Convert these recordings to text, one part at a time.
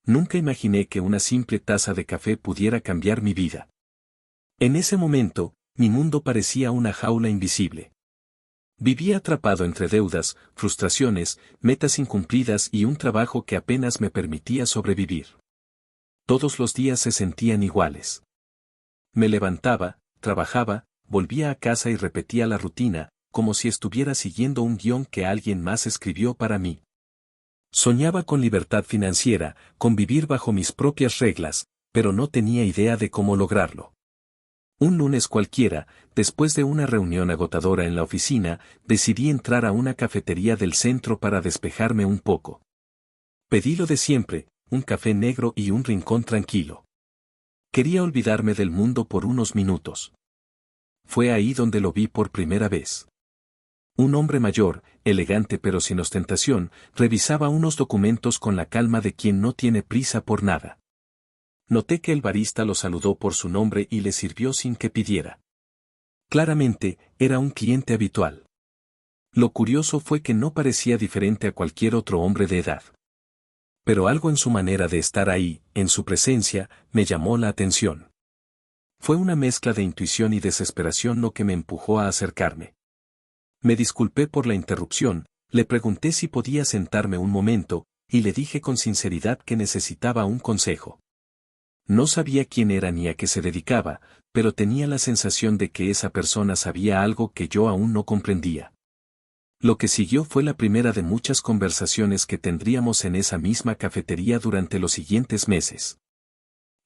Nunca imaginé que una simple taza de café pudiera cambiar mi vida. En ese momento, mi mundo parecía una jaula invisible. Vivía atrapado entre deudas, frustraciones, metas incumplidas y un trabajo que apenas me permitía sobrevivir. Todos los días se sentían iguales. Me levantaba, trabajaba, volvía a casa y repetía la rutina, como si estuviera siguiendo un guión que alguien más escribió para mí. Soñaba con libertad financiera, con vivir bajo mis propias reglas, pero no tenía idea de cómo lograrlo. Un lunes cualquiera, después de una reunión agotadora en la oficina, decidí entrar a una cafetería del centro para despejarme un poco. Pedí lo de siempre, un café negro y un rincón tranquilo. Quería olvidarme del mundo por unos minutos. Fue ahí donde lo vi por primera vez. Un hombre mayor, elegante pero sin ostentación, revisaba unos documentos con la calma de quien no tiene prisa por nada. Noté que el barista lo saludó por su nombre y le sirvió sin que pidiera. Claramente, era un cliente habitual. Lo curioso fue que no parecía diferente a cualquier otro hombre de edad. Pero algo en su manera de estar ahí, en su presencia, me llamó la atención. Fue una mezcla de intuición y desesperación lo que me empujó a acercarme. Me disculpé por la interrupción, le pregunté si podía sentarme un momento, y le dije con sinceridad que necesitaba un consejo. No sabía quién era ni a qué se dedicaba, pero tenía la sensación de que esa persona sabía algo que yo aún no comprendía. Lo que siguió fue la primera de muchas conversaciones que tendríamos en esa misma cafetería durante los siguientes meses.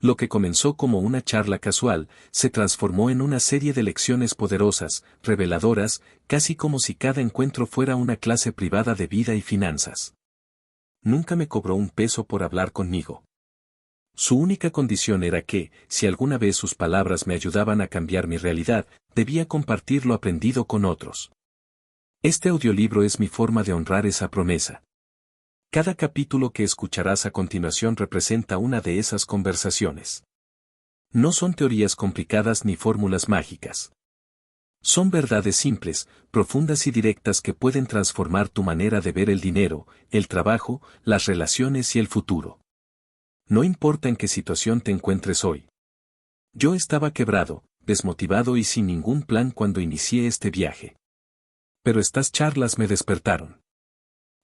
Lo que comenzó como una charla casual, se transformó en una serie de lecciones poderosas, reveladoras, casi como si cada encuentro fuera una clase privada de vida y finanzas. Nunca me cobró un peso por hablar conmigo. Su única condición era que, si alguna vez sus palabras me ayudaban a cambiar mi realidad, debía compartir lo aprendido con otros. Este audiolibro es mi forma de honrar esa promesa. Cada capítulo que escucharás a continuación representa una de esas conversaciones. No son teorías complicadas ni fórmulas mágicas. Son verdades simples, profundas y directas que pueden transformar tu manera de ver el dinero, el trabajo, las relaciones y el futuro. No importa en qué situación te encuentres hoy. Yo estaba quebrado, desmotivado y sin ningún plan cuando inicié este viaje. Pero estas charlas me despertaron.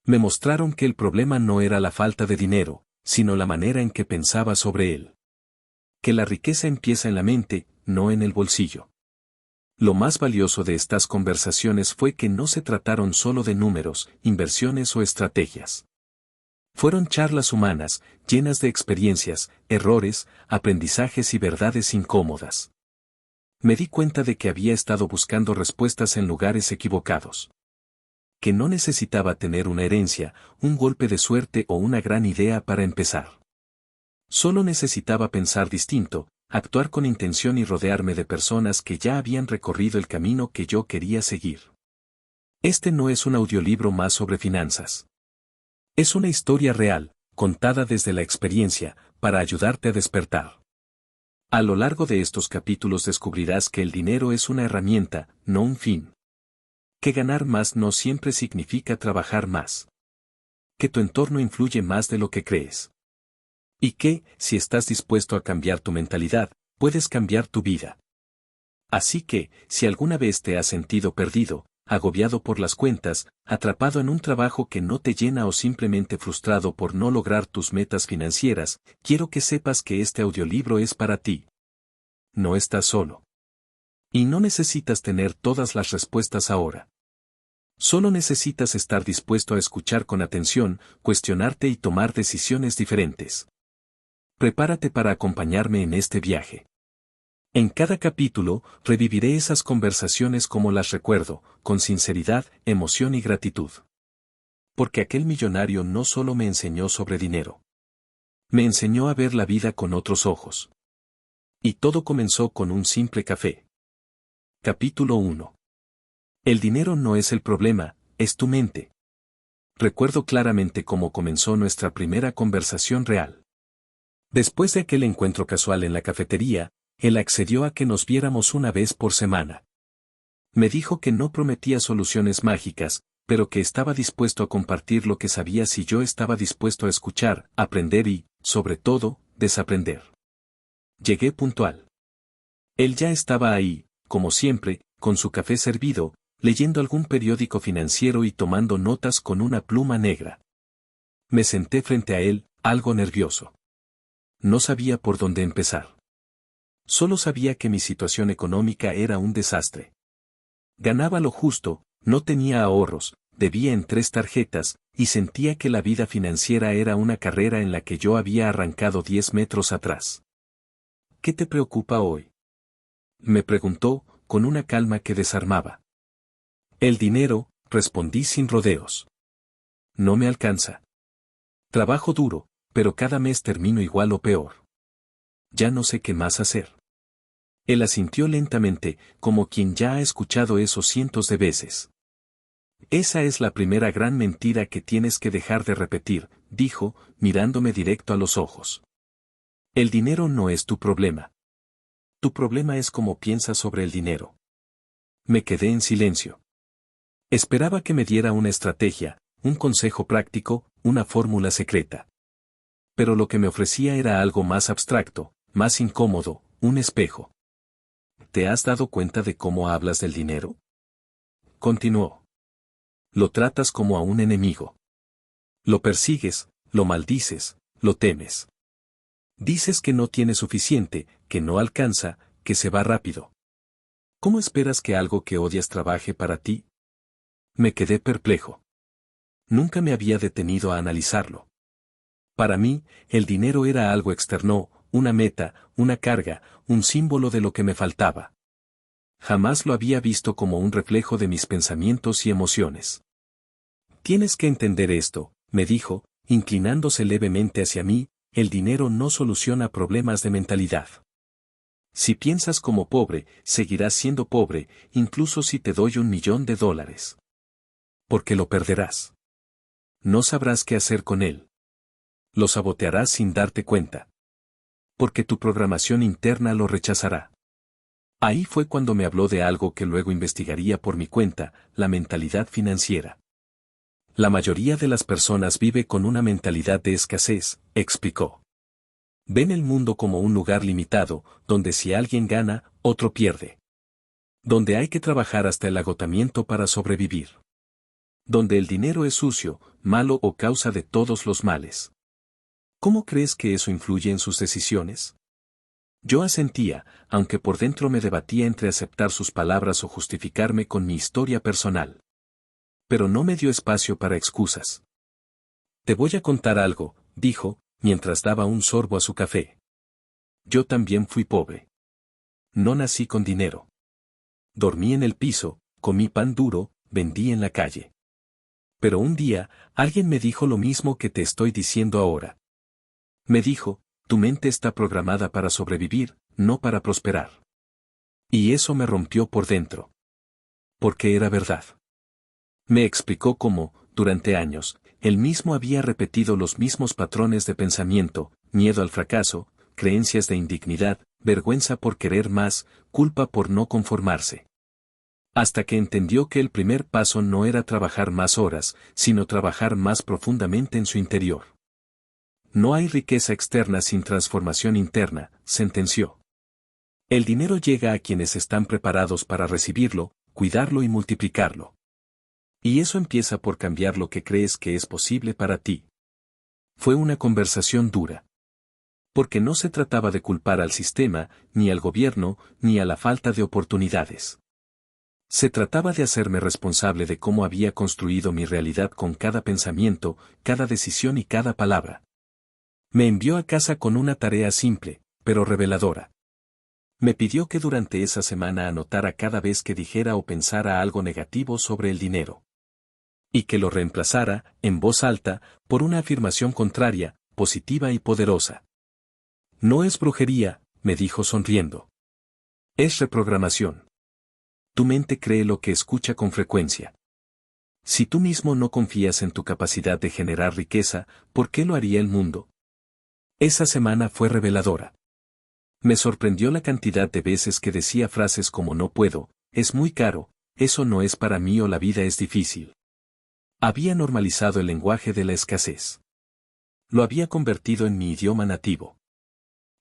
Me mostraron que el problema no era la falta de dinero, sino la manera en que pensaba sobre él. Que la riqueza empieza en la mente, no en el bolsillo. Lo más valioso de estas conversaciones fue que no se trataron solo de números, inversiones o estrategias. Fueron charlas humanas, llenas de experiencias, errores, aprendizajes y verdades incómodas. Me di cuenta de que había estado buscando respuestas en lugares equivocados. Que no necesitaba tener una herencia, un golpe de suerte o una gran idea para empezar. Solo necesitaba pensar distinto, actuar con intención y rodearme de personas que ya habían recorrido el camino que yo quería seguir. Este no es un audiolibro más sobre finanzas. Es una historia real, contada desde la experiencia, para ayudarte a despertar. A lo largo de estos capítulos descubrirás que el dinero es una herramienta, no un fin. Que ganar más no siempre significa trabajar más. Que tu entorno influye más de lo que crees. Y que, si estás dispuesto a cambiar tu mentalidad, puedes cambiar tu vida. Así que, si alguna vez te has sentido perdido, agobiado por las cuentas, atrapado en un trabajo que no te llena o simplemente frustrado por no lograr tus metas financieras, quiero que sepas que este audiolibro es para ti. No estás solo. Y no necesitas tener todas las respuestas ahora. Solo necesitas estar dispuesto a escuchar con atención, cuestionarte y tomar decisiones diferentes. Prepárate para acompañarme en este viaje. En cada capítulo, reviviré esas conversaciones como las recuerdo, con sinceridad, emoción y gratitud. Porque aquel millonario no solo me enseñó sobre dinero. Me enseñó a ver la vida con otros ojos. Y todo comenzó con un simple café. Capítulo 1. El dinero no es el problema, es tu mente. Recuerdo claramente cómo comenzó nuestra primera conversación real. Después de aquel encuentro casual en la cafetería, él accedió a que nos viéramos una vez por semana. Me dijo que no prometía soluciones mágicas, pero que estaba dispuesto a compartir lo que sabía si yo estaba dispuesto a escuchar, aprender y, sobre todo, desaprender. Llegué puntual. Él ya estaba ahí, como siempre, con su café servido, leyendo algún periódico financiero y tomando notas con una pluma negra. Me senté frente a él, algo nervioso. No sabía por dónde empezar. Solo sabía que mi situación económica era un desastre. Ganaba lo justo, no tenía ahorros, debía en 3 tarjetas, y sentía que la vida financiera era una carrera en la que yo había arrancado 10 metros atrás. ¿Qué te preocupa hoy?, me preguntó, con una calma que desarmaba. El dinero, respondí sin rodeos. No me alcanza. Trabajo duro, pero cada mes termino igual o peor. Ya no sé qué más hacer. Él asintió lentamente, como quien ya ha escuchado eso cientos de veces. Esa es la primera gran mentira que tienes que dejar de repetir, dijo, mirándome directo a los ojos. El dinero no es tu problema. Tu problema es cómo piensas sobre el dinero. Me quedé en silencio. Esperaba que me diera una estrategia, un consejo práctico, una fórmula secreta. Pero lo que me ofrecía era algo más abstracto, más incómodo, un espejo. ¿Te has dado cuenta de cómo hablas del dinero?, continuó. Lo tratas como a un enemigo. Lo persigues, lo maldices, lo temes. Dices que no tiene suficiente, que no alcanza, que se va rápido. ¿Cómo esperas que algo que odias trabaje para ti? Me quedé perplejo. Nunca me había detenido a analizarlo. Para mí, el dinero era algo externo, una meta, una carga, un símbolo de lo que me faltaba. Jamás lo había visto como un reflejo de mis pensamientos y emociones. Tienes que entender esto, me dijo, inclinándose levemente hacia mí, el dinero no soluciona problemas de mentalidad. Si piensas como pobre, seguirás siendo pobre, incluso si te doy $1.000.000. Porque lo perderás. No sabrás qué hacer con él. Lo sabotearás sin darte cuenta. Porque tu programación interna lo rechazará. Ahí fue cuando me habló de algo que luego investigaría por mi cuenta, la mentalidad financiera. La mayoría de las personas vive con una mentalidad de escasez, explicó. Ven el mundo como un lugar limitado, donde si alguien gana, otro pierde. Donde hay que trabajar hasta el agotamiento para sobrevivir. Donde el dinero es sucio, malo o causa de todos los males. ¿Cómo crees que eso influye en sus decisiones? Yo asentía, aunque por dentro me debatía entre aceptar sus palabras o justificarme con mi historia personal. Pero no me dio espacio para excusas. Te voy a contar algo, dijo, mientras daba un sorbo a su café. Yo también fui pobre. No nací con dinero. Dormí en el piso, comí pan duro, vendí en la calle. Pero un día, alguien me dijo lo mismo que te estoy diciendo ahora. Me dijo, tu mente está programada para sobrevivir, no para prosperar. Y eso me rompió por dentro. Porque era verdad. Me explicó cómo, durante años, él mismo había repetido los mismos patrones de pensamiento, miedo al fracaso, creencias de indignidad, vergüenza por querer más, culpa por no conformarse. Hasta que entendió que el primer paso no era trabajar más horas, sino trabajar más profundamente en su interior. No hay riqueza externa sin transformación interna, sentenció. El dinero llega a quienes están preparados para recibirlo, cuidarlo y multiplicarlo. Y eso empieza por cambiar lo que crees que es posible para ti. Fue una conversación dura. Porque no se trataba de culpar al sistema, ni al gobierno, ni a la falta de oportunidades. Se trataba de hacerme responsable de cómo había construido mi realidad con cada pensamiento, cada decisión y cada palabra. Me envió a casa con una tarea simple, pero reveladora. Me pidió que durante esa semana anotara cada vez que dijera o pensara algo negativo sobre el dinero. Y que lo reemplazara, en voz alta, por una afirmación contraria, positiva y poderosa. No es brujería, me dijo sonriendo. Es reprogramación. Tu mente cree lo que escucha con frecuencia. Si tú mismo no confías en tu capacidad de generar riqueza, ¿por qué lo haría el mundo? Esa semana fue reveladora. Me sorprendió la cantidad de veces que decía frases como no puedo, es muy caro, eso no es para mí o la vida es difícil. Había normalizado el lenguaje de la escasez. Lo había convertido en mi idioma nativo.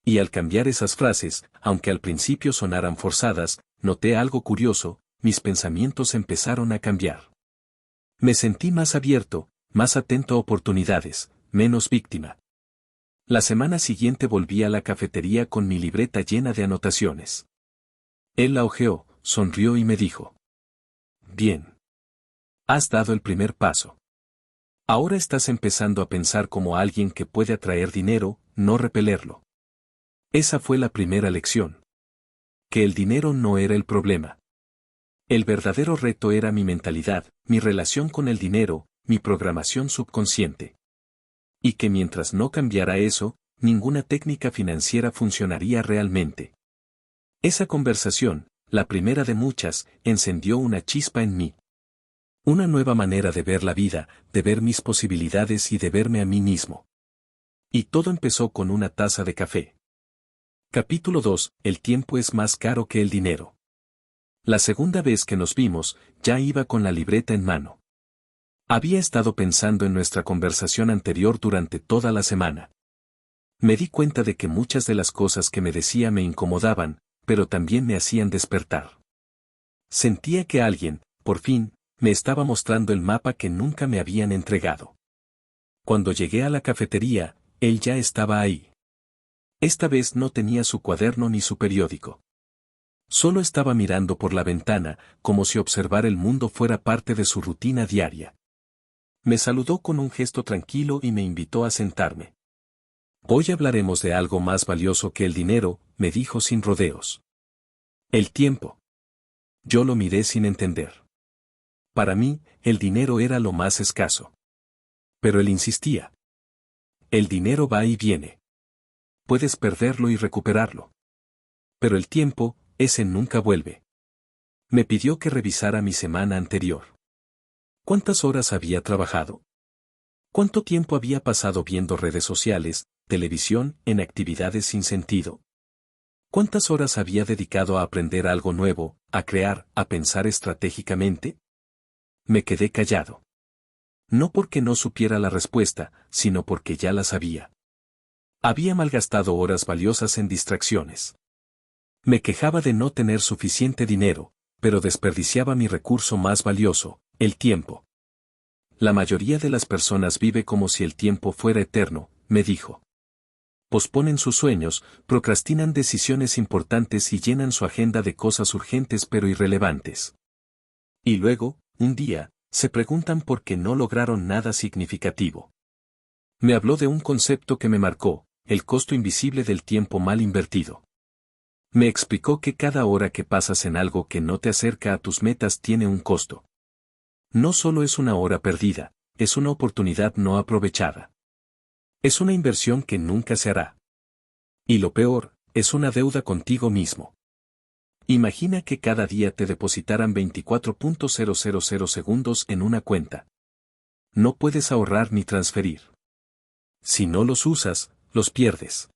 Y al cambiar esas frases, aunque al principio sonaran forzadas, noté algo curioso, mis pensamientos empezaron a cambiar. Me sentí más abierto, más atento a oportunidades, menos víctima. La semana siguiente volví a la cafetería con mi libreta llena de anotaciones. Él la hojeó, sonrió y me dijo: Bien. Has dado el primer paso. Ahora estás empezando a pensar como alguien que puede atraer dinero, no repelerlo. Esa fue la primera lección. Que el dinero no era el problema. El verdadero reto era mi mentalidad, mi relación con el dinero, mi programación subconsciente. Y que mientras no cambiara eso, ninguna técnica financiera funcionaría realmente. Esa conversación, la primera de muchas, encendió una chispa en mí. Una nueva manera de ver la vida, de ver mis posibilidades y de verme a mí mismo. Y todo empezó con una taza de café. Capítulo 2. El tiempo es más caro que el dinero. La segunda vez que nos vimos, ya iba con la libreta en mano. Había estado pensando en nuestra conversación anterior durante toda la semana. Me di cuenta de que muchas de las cosas que me decía me incomodaban, pero también me hacían despertar. Sentía que alguien, por fin, me estaba mostrando el mapa que nunca me habían entregado. Cuando llegué a la cafetería, él ya estaba ahí. Esta vez no tenía su cuaderno ni su periódico. Solo estaba mirando por la ventana, como si observar el mundo fuera parte de su rutina diaria. Me saludó con un gesto tranquilo y me invitó a sentarme. Hoy hablaremos de algo más valioso que el dinero, me dijo sin rodeos. El tiempo. Yo lo miré sin entender. Para mí, el dinero era lo más escaso. Pero él insistía. El dinero va y viene. Puedes perderlo y recuperarlo. Pero el tiempo, ese nunca vuelve. Me pidió que revisara mi semana anterior. ¿Cuántas horas había trabajado? ¿Cuánto tiempo había pasado viendo redes sociales, televisión, en actividades sin sentido? ¿Cuántas horas había dedicado a aprender algo nuevo, a crear, a pensar estratégicamente? Me quedé callado. No porque no supiera la respuesta, sino porque ya la sabía. Había malgastado horas valiosas en distracciones. Me quejaba de no tener suficiente dinero, pero desperdiciaba mi recurso más valioso, el tiempo. La mayoría de las personas vive como si el tiempo fuera eterno, me dijo. Posponen sus sueños, procrastinan decisiones importantes y llenan su agenda de cosas urgentes pero irrelevantes. Y luego, un día, se preguntan por qué no lograron nada significativo. Me habló de un concepto que me marcó, el costo invisible del tiempo mal invertido. Me explicó que cada hora que pasas en algo que no te acerca a tus metas tiene un costo. No solo es una hora perdida, es una oportunidad no aprovechada. Es una inversión que nunca se hará. Y lo peor, es una deuda contigo mismo. Imagina que cada día te depositaran 24.000 segundos en una cuenta. No puedes ahorrar ni transferir. Si no los usas, los pierdes.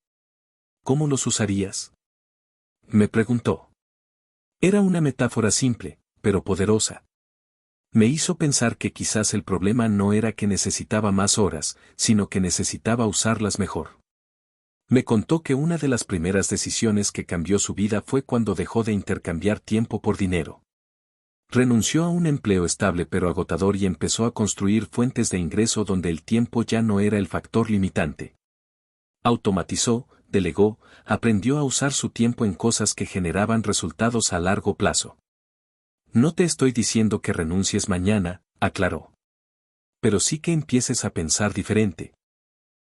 ¿Cómo los usarías? Me preguntó. Era una metáfora simple, pero poderosa. Me hizo pensar que quizás el problema no era que necesitaba más horas, sino que necesitaba usarlas mejor. Me contó que una de las primeras decisiones que cambió su vida fue cuando dejó de intercambiar tiempo por dinero. Renunció a un empleo estable pero agotador y empezó a construir fuentes de ingreso donde el tiempo ya no era el factor limitante. Automatizó, delegó, aprendió a usar su tiempo en cosas que generaban resultados a largo plazo. No te estoy diciendo que renuncies mañana, aclaró. Pero sí que empieces a pensar diferente.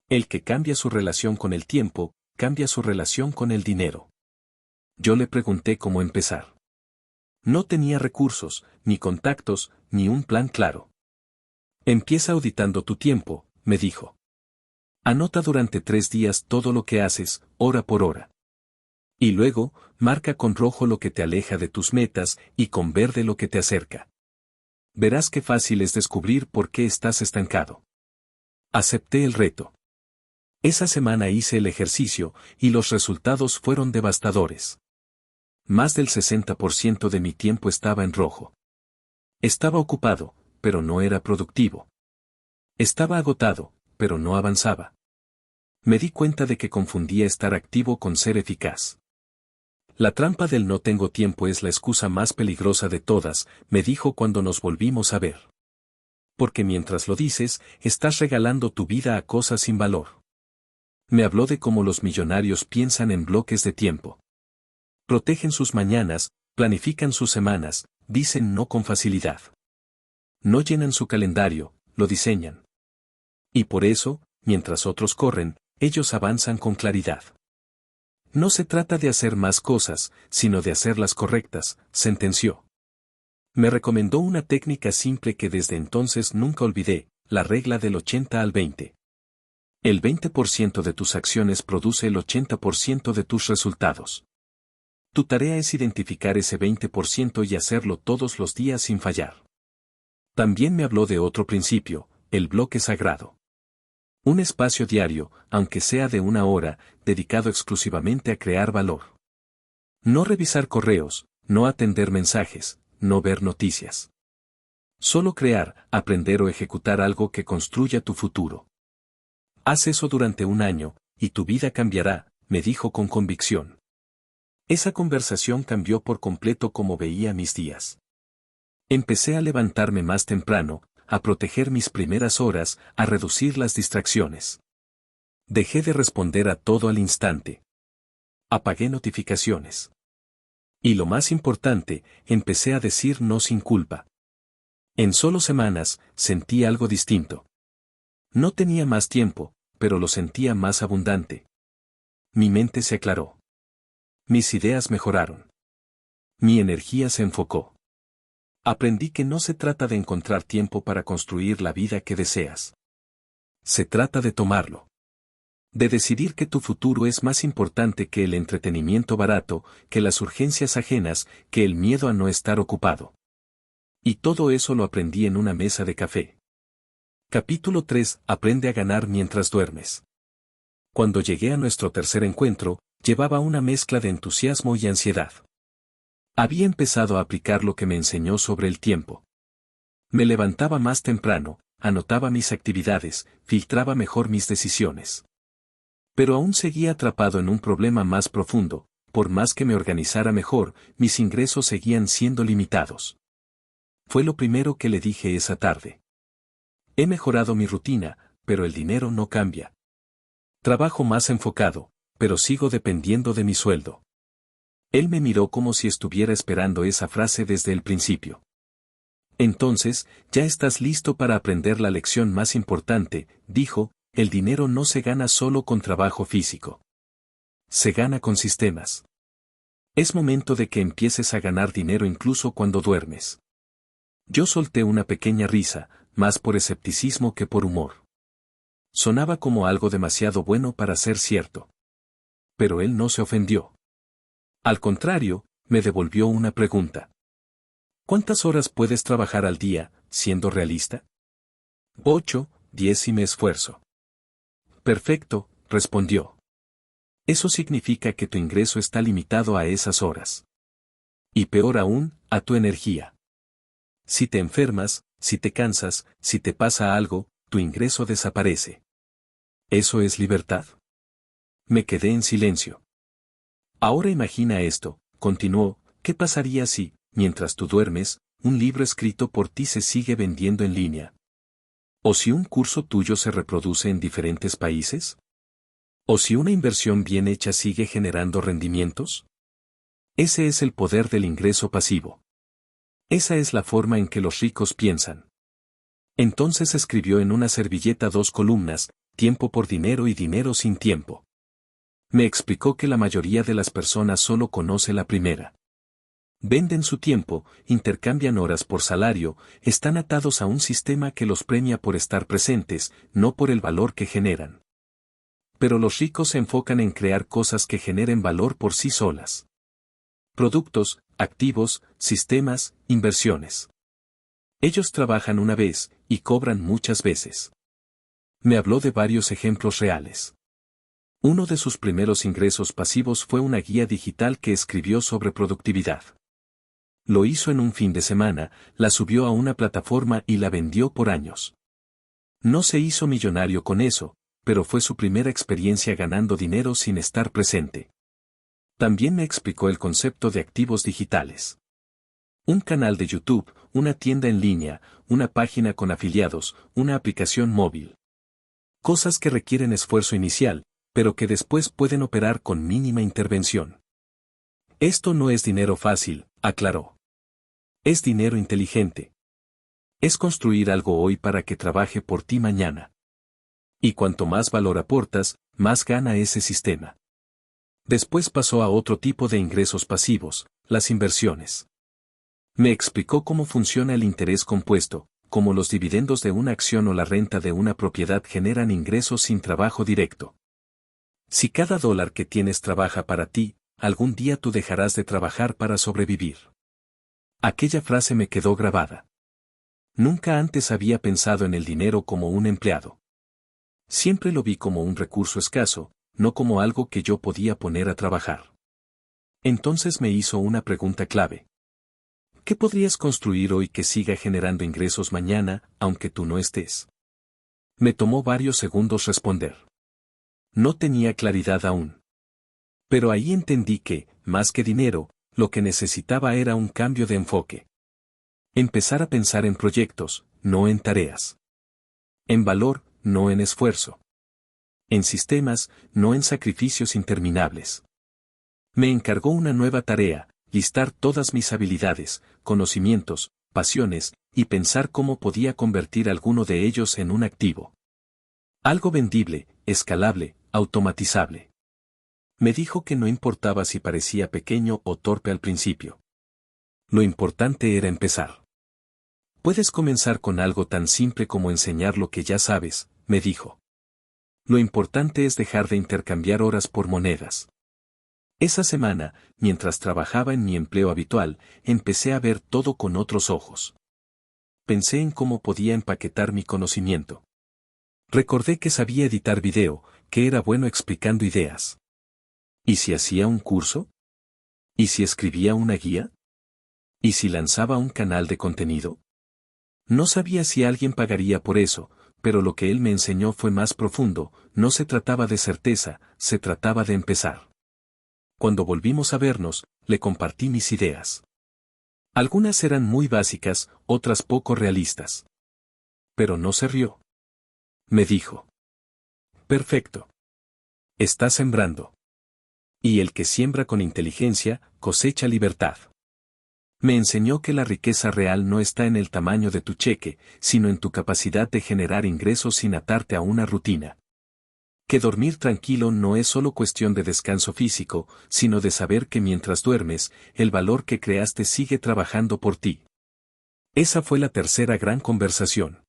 El que cambia su relación con el tiempo, cambia su relación con el dinero. Yo le pregunté cómo empezar. No tenía recursos, ni contactos, ni un plan claro. Empieza auditando tu tiempo, me dijo. Anota durante 3 días todo lo que haces, hora por hora. Y luego, marca con rojo lo que te aleja de tus metas y con verde lo que te acerca. Verás qué fácil es descubrir por qué estás estancado. Acepté el reto. Esa semana hice el ejercicio, y los resultados fueron devastadores. Más del 60% de mi tiempo estaba en rojo. Estaba ocupado, pero no era productivo. Estaba agotado, pero no avanzaba. Me di cuenta de que confundía estar activo con ser eficaz. La trampa del no tengo tiempo es la excusa más peligrosa de todas, me dijo cuando nos volvimos a ver. Porque mientras lo dices, estás regalando tu vida a cosas sin valor. Me habló de cómo los millonarios piensan en bloques de tiempo. Protegen sus mañanas, planifican sus semanas, dicen no con facilidad. No llenan su calendario, lo diseñan. Y por eso, mientras otros corren, ellos avanzan con claridad. No se trata de hacer más cosas, sino de hacerlas correctas, sentenció. Me recomendó una técnica simple que desde entonces nunca olvidé, la regla del 80 al 20. El 20% de tus acciones produce el 80% de tus resultados. Tu tarea es identificar ese 20% y hacerlo todos los días sin fallar. También me habló de otro principio, el bloque sagrado. Un espacio diario, aunque sea de 1 hora, dedicado exclusivamente a crear valor. No revisar correos, no atender mensajes, no ver noticias. Solo crear, aprender o ejecutar algo que construya tu futuro. Haz eso durante 1 año, y tu vida cambiará, me dijo con convicción. Esa conversación cambió por completo cómo veía mis días. Empecé a levantarme más temprano, a proteger mis primeras horas, a reducir las distracciones. Dejé de responder a todo al instante. Apagué notificaciones. Y lo más importante, empecé a decir no sin culpa. En solo semanas, sentí algo distinto. No tenía más tiempo, pero lo sentía más abundante. Mi mente se aclaró. Mis ideas mejoraron. Mi energía se enfocó. Aprendí que no se trata de encontrar tiempo para construir la vida que deseas. Se trata de tomarlo. De decidir que tu futuro es más importante que el entretenimiento barato, que las urgencias ajenas, que el miedo a no estar ocupado. Y todo eso lo aprendí en una mesa de café. Capítulo 3. Aprende a ganar mientras duermes. Cuando llegué a nuestro tercer encuentro, llevaba una mezcla de entusiasmo y ansiedad. Había empezado a aplicar lo que me enseñó sobre el tiempo. Me levantaba más temprano, anotaba mis actividades, filtraba mejor mis decisiones. Pero aún seguía atrapado en un problema más profundo, por más que me organizara mejor, mis ingresos seguían siendo limitados. Fue lo primero que le dije esa tarde. He mejorado mi rutina, pero el dinero no cambia. Trabajo más enfocado, pero sigo dependiendo de mi sueldo. Él me miró como si estuviera esperando esa frase desde el principio. Entonces, ya estás listo para aprender la lección más importante, dijo, el dinero no se gana solo con trabajo físico. Se gana con sistemas. Es momento de que empieces a ganar dinero incluso cuando duermes. Yo solté una pequeña risa, más por escepticismo que por humor. Sonaba como algo demasiado bueno para ser cierto. Pero él no se ofendió. Al contrario, me devolvió una pregunta. ¿Cuántas horas puedes trabajar al día, siendo realista? 8, 10 si me esfuerzo. Perfecto, respondió. Eso significa que tu ingreso está limitado a esas horas. Y peor aún, a tu energía. Si te enfermas, si te cansas, si te pasa algo, tu ingreso desaparece. ¿Eso es libertad? Me quedé en silencio. Ahora imagina esto, continuó, ¿qué pasaría si, mientras tú duermes, un libro escrito por ti se sigue vendiendo en línea? ¿O si un curso tuyo se reproduce en diferentes países? ¿O si una inversión bien hecha sigue generando rendimientos? Ese es el poder del ingreso pasivo. Esa es la forma en que los ricos piensan. Entonces escribió en una servilleta 2 columnas, tiempo por dinero y dinero sin tiempo. Me explicó que la mayoría de las personas solo conoce la primera. Venden su tiempo, intercambian horas por salario, están atados a un sistema que los premia por estar presentes, no por el valor que generan. Pero los ricos se enfocan en crear cosas que generen valor por sí solas. Productos, activos, sistemas, inversiones. Ellos trabajan una vez, y cobran muchas veces. Me habló de varios ejemplos reales. Uno de sus primeros ingresos pasivos fue una guía digital que escribió sobre productividad. Lo hizo en un fin de semana, la subió a una plataforma y la vendió por años. No se hizo millonario con eso, pero fue su primera experiencia ganando dinero sin estar presente. También me explicó el concepto de activos digitales. Un canal de YouTube, una tienda en línea, una página con afiliados, una aplicación móvil. Cosas que requieren esfuerzo inicial, pero que después pueden operar con mínima intervención. Esto no es dinero fácil, aclaró. Es dinero inteligente. Es construir algo hoy para que trabaje por ti mañana. Y cuanto más valor aportas, más gana ese sistema. Después pasó a otro tipo de ingresos pasivos, las inversiones. Me explicó cómo funciona el interés compuesto, cómo los dividendos de una acción o la renta de una propiedad generan ingresos sin trabajo directo. Si cada dólar que tienes trabaja para ti, algún día tú dejarás de trabajar para sobrevivir. Aquella frase me quedó grabada. Nunca antes había pensado en el dinero como un empleado. Siempre lo vi como un recurso escaso, no como algo que yo podía poner a trabajar. Entonces me hizo una pregunta clave. ¿Qué podrías construir hoy que siga generando ingresos mañana, aunque tú no estés? Me tomó varios segundos responder. No tenía claridad aún. Pero ahí entendí que, más que dinero, lo que necesitaba era un cambio de enfoque. Empezar a pensar en proyectos, no en tareas. En valor, no en esfuerzo. En sistemas, no en sacrificios interminables. Me encargó una nueva tarea, listar todas mis habilidades, conocimientos, pasiones, y pensar cómo podía convertir alguno de ellos en un activo. Algo vendible, escalable, automatizable. Me dijo que no importaba si parecía pequeño o torpe al principio. Lo importante era empezar. Puedes comenzar con algo tan simple como enseñar lo que ya sabes, me dijo. Lo importante es dejar de intercambiar horas por monedas. Esa semana, mientras trabajaba en mi empleo habitual, empecé a ver todo con otros ojos. Pensé en cómo podía empaquetar mi conocimiento. Recordé que sabía editar video, que era bueno explicando ideas. ¿Y si hacía un curso? ¿Y si escribía una guía? ¿Y si lanzaba un canal de contenido? No sabía si alguien pagaría por eso, pero lo que él me enseñó fue más profundo, no se trataba de certeza, se trataba de empezar. Cuando volvimos a vernos, le compartí mis ideas. Algunas eran muy básicas, otras poco realistas. Pero no se rió. Me dijo. Perfecto. Estás sembrando. Y el que siembra con inteligencia, cosecha libertad. Me enseñó que la riqueza real no está en el tamaño de tu cheque, sino en tu capacidad de generar ingresos sin atarte a una rutina. Que dormir tranquilo no es solo cuestión de descanso físico, sino de saber que mientras duermes, el valor que creaste sigue trabajando por ti. Esa fue la tercera gran conversación.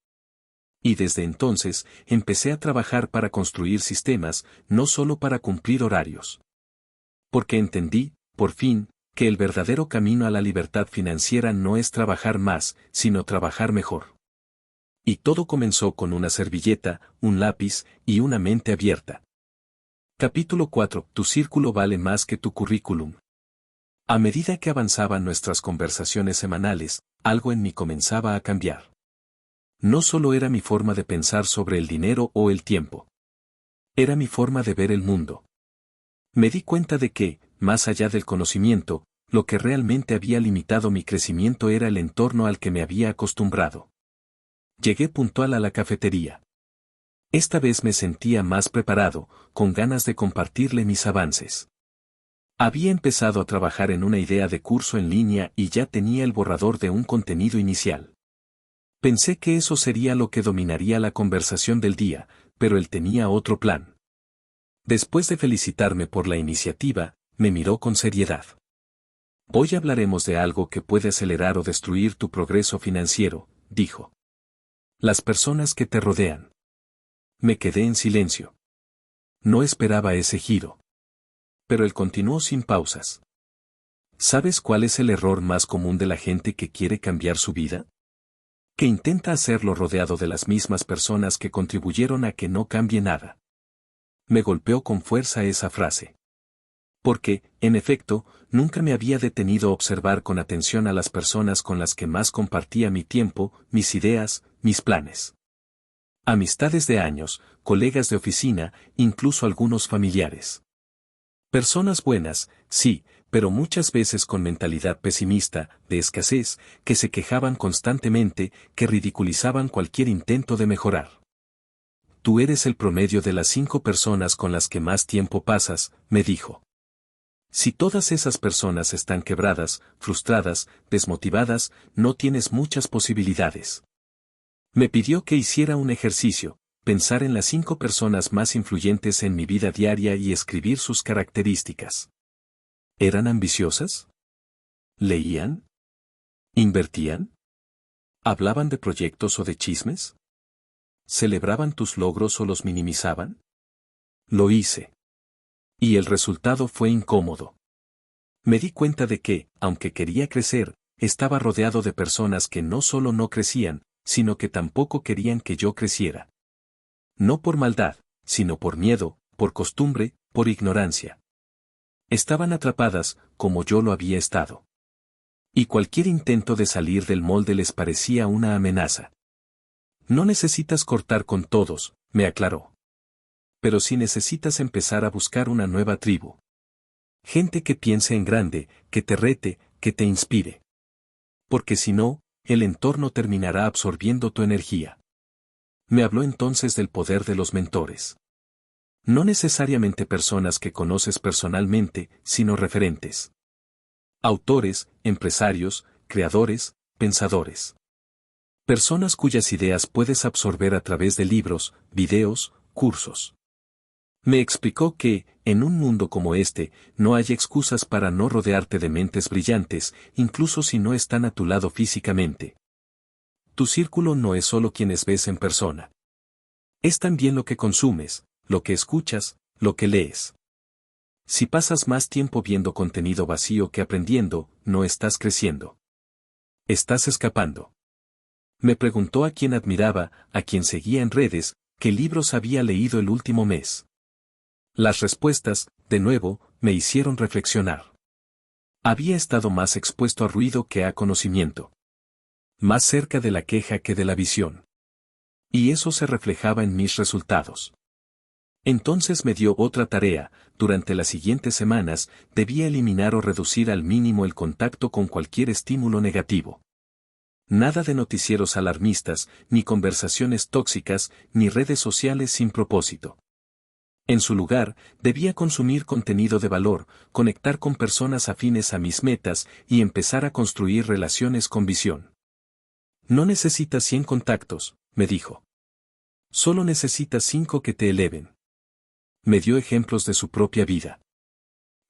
Y desde entonces, empecé a trabajar para construir sistemas, no solo para cumplir horarios. Porque entendí, por fin, que el verdadero camino a la libertad financiera no es trabajar más, sino trabajar mejor. Y todo comenzó con una servilleta, un lápiz y una mente abierta. Capítulo 4. Tu círculo vale más que tu currículum. A medida que avanzaban nuestras conversaciones semanales, algo en mí comenzaba a cambiar. No solo era mi forma de pensar sobre el dinero o el tiempo. Era mi forma de ver el mundo. Me di cuenta de que, más allá del conocimiento, lo que realmente había limitado mi crecimiento era el entorno al que me había acostumbrado. Llegué puntual a la cafetería. Esta vez me sentía más preparado, con ganas de compartirle mis avances. Había empezado a trabajar en una idea de curso en línea y ya tenía el borrador de un contenido inicial. Pensé que eso sería lo que dominaría la conversación del día, pero él tenía otro plan. Después de felicitarme por la iniciativa, me miró con seriedad. Hoy hablaremos de algo que puede acelerar o destruir tu progreso financiero, dijo. Las personas que te rodean. Me quedé en silencio. No esperaba ese giro. Pero él continuó sin pausas. ¿Sabes cuál es el error más común de la gente que quiere cambiar su vida? Que intenta hacerlo rodeado de las mismas personas que contribuyeron a que no cambie nada. Me golpeó con fuerza esa frase. Porque, en efecto, nunca me había detenido a observar con atención a las personas con las que más compartía mi tiempo, mis ideas, mis planes. Amistades de años, colegas de oficina, incluso algunos familiares. Personas buenas, sí, pero muchas veces con mentalidad pesimista, de escasez, que se quejaban constantemente, que ridiculizaban cualquier intento de mejorar. Tú eres el promedio de las 5 personas con las que más tiempo pasas, me dijo. Si todas esas personas están quebradas, frustradas, desmotivadas, no tienes muchas posibilidades. Me pidió que hiciera un ejercicio, pensar en las 5 personas más influyentes en mi vida diaria y escribir sus características. ¿Eran ambiciosas? ¿Leían? ¿Invertían? ¿Hablaban de proyectos o de chismes? ¿Celebraban tus logros o los minimizaban? Lo hice. Y el resultado fue incómodo. Me di cuenta de que, aunque quería crecer, estaba rodeado de personas que no solo no crecían, sino que tampoco querían que yo creciera. No por maldad, sino por miedo, por costumbre, por ignorancia. Estaban atrapadas, como yo lo había estado. Y cualquier intento de salir del molde les parecía una amenaza. No necesitas cortar con todos, me aclaró. Pero sí necesitas empezar a buscar una nueva tribu. Gente que piense en grande, que te rete, que te inspire. Porque si no, el entorno terminará absorbiendo tu energía. Me habló entonces del poder de los mentores. No necesariamente personas que conoces personalmente, sino referentes. Autores, empresarios, creadores, pensadores. Personas cuyas ideas puedes absorber a través de libros, videos, cursos. Me explicó que, en un mundo como este, no hay excusas para no rodearte de mentes brillantes, incluso si no están a tu lado físicamente. Tu círculo no es solo quienes ves en persona. Es también lo que consumes, lo que escuchas, lo que lees. Si pasas más tiempo viendo contenido vacío que aprendiendo, no estás creciendo. Estás escapando. Me preguntó a quién admiraba, a quién seguía en redes, qué libros había leído el último mes. Las respuestas, de nuevo, me hicieron reflexionar. Había estado más expuesto a ruido que a conocimiento. Más cerca de la queja que de la visión. Y eso se reflejaba en mis resultados. Entonces me dio otra tarea: durante las siguientes semanas, debía eliminar o reducir al mínimo el contacto con cualquier estímulo negativo. Nada de noticieros alarmistas, ni conversaciones tóxicas, ni redes sociales sin propósito. En su lugar, debía consumir contenido de valor, conectar con personas afines a mis metas y empezar a construir relaciones con visión. No necesitas 100 contactos, me dijo. Solo necesitas 5 que te eleven. Me dio ejemplos de su propia vida.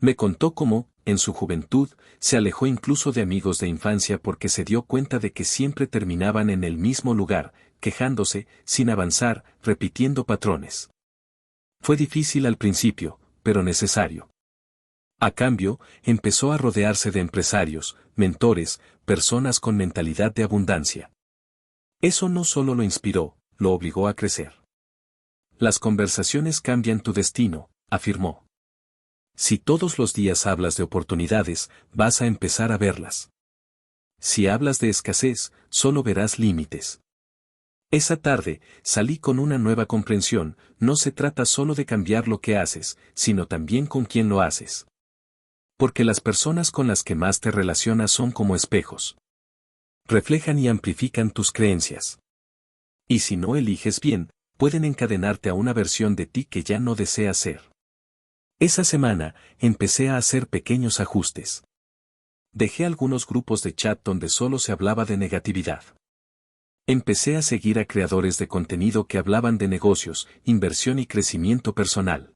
Me contó cómo, en su juventud, se alejó incluso de amigos de infancia porque se dio cuenta de que siempre terminaban en el mismo lugar, quejándose, sin avanzar, repitiendo patrones. Fue difícil al principio, pero necesario. A cambio, empezó a rodearse de empresarios, mentores, personas con mentalidad de abundancia. Eso no solo lo inspiró, lo obligó a crecer. Las conversaciones cambian tu destino, afirmó. Si todos los días hablas de oportunidades, vas a empezar a verlas. Si hablas de escasez, solo verás límites. Esa tarde, salí con una nueva comprensión: no se trata solo de cambiar lo que haces, sino también con quién lo haces. Porque las personas con las que más te relacionas son como espejos. Reflejan y amplifican tus creencias. Y si no eliges bien, pueden encadenarte a una versión de ti que ya no deseas ser. Esa semana, empecé a hacer pequeños ajustes. Dejé algunos grupos de chat donde solo se hablaba de negatividad. Empecé a seguir a creadores de contenido que hablaban de negocios, inversión y crecimiento personal.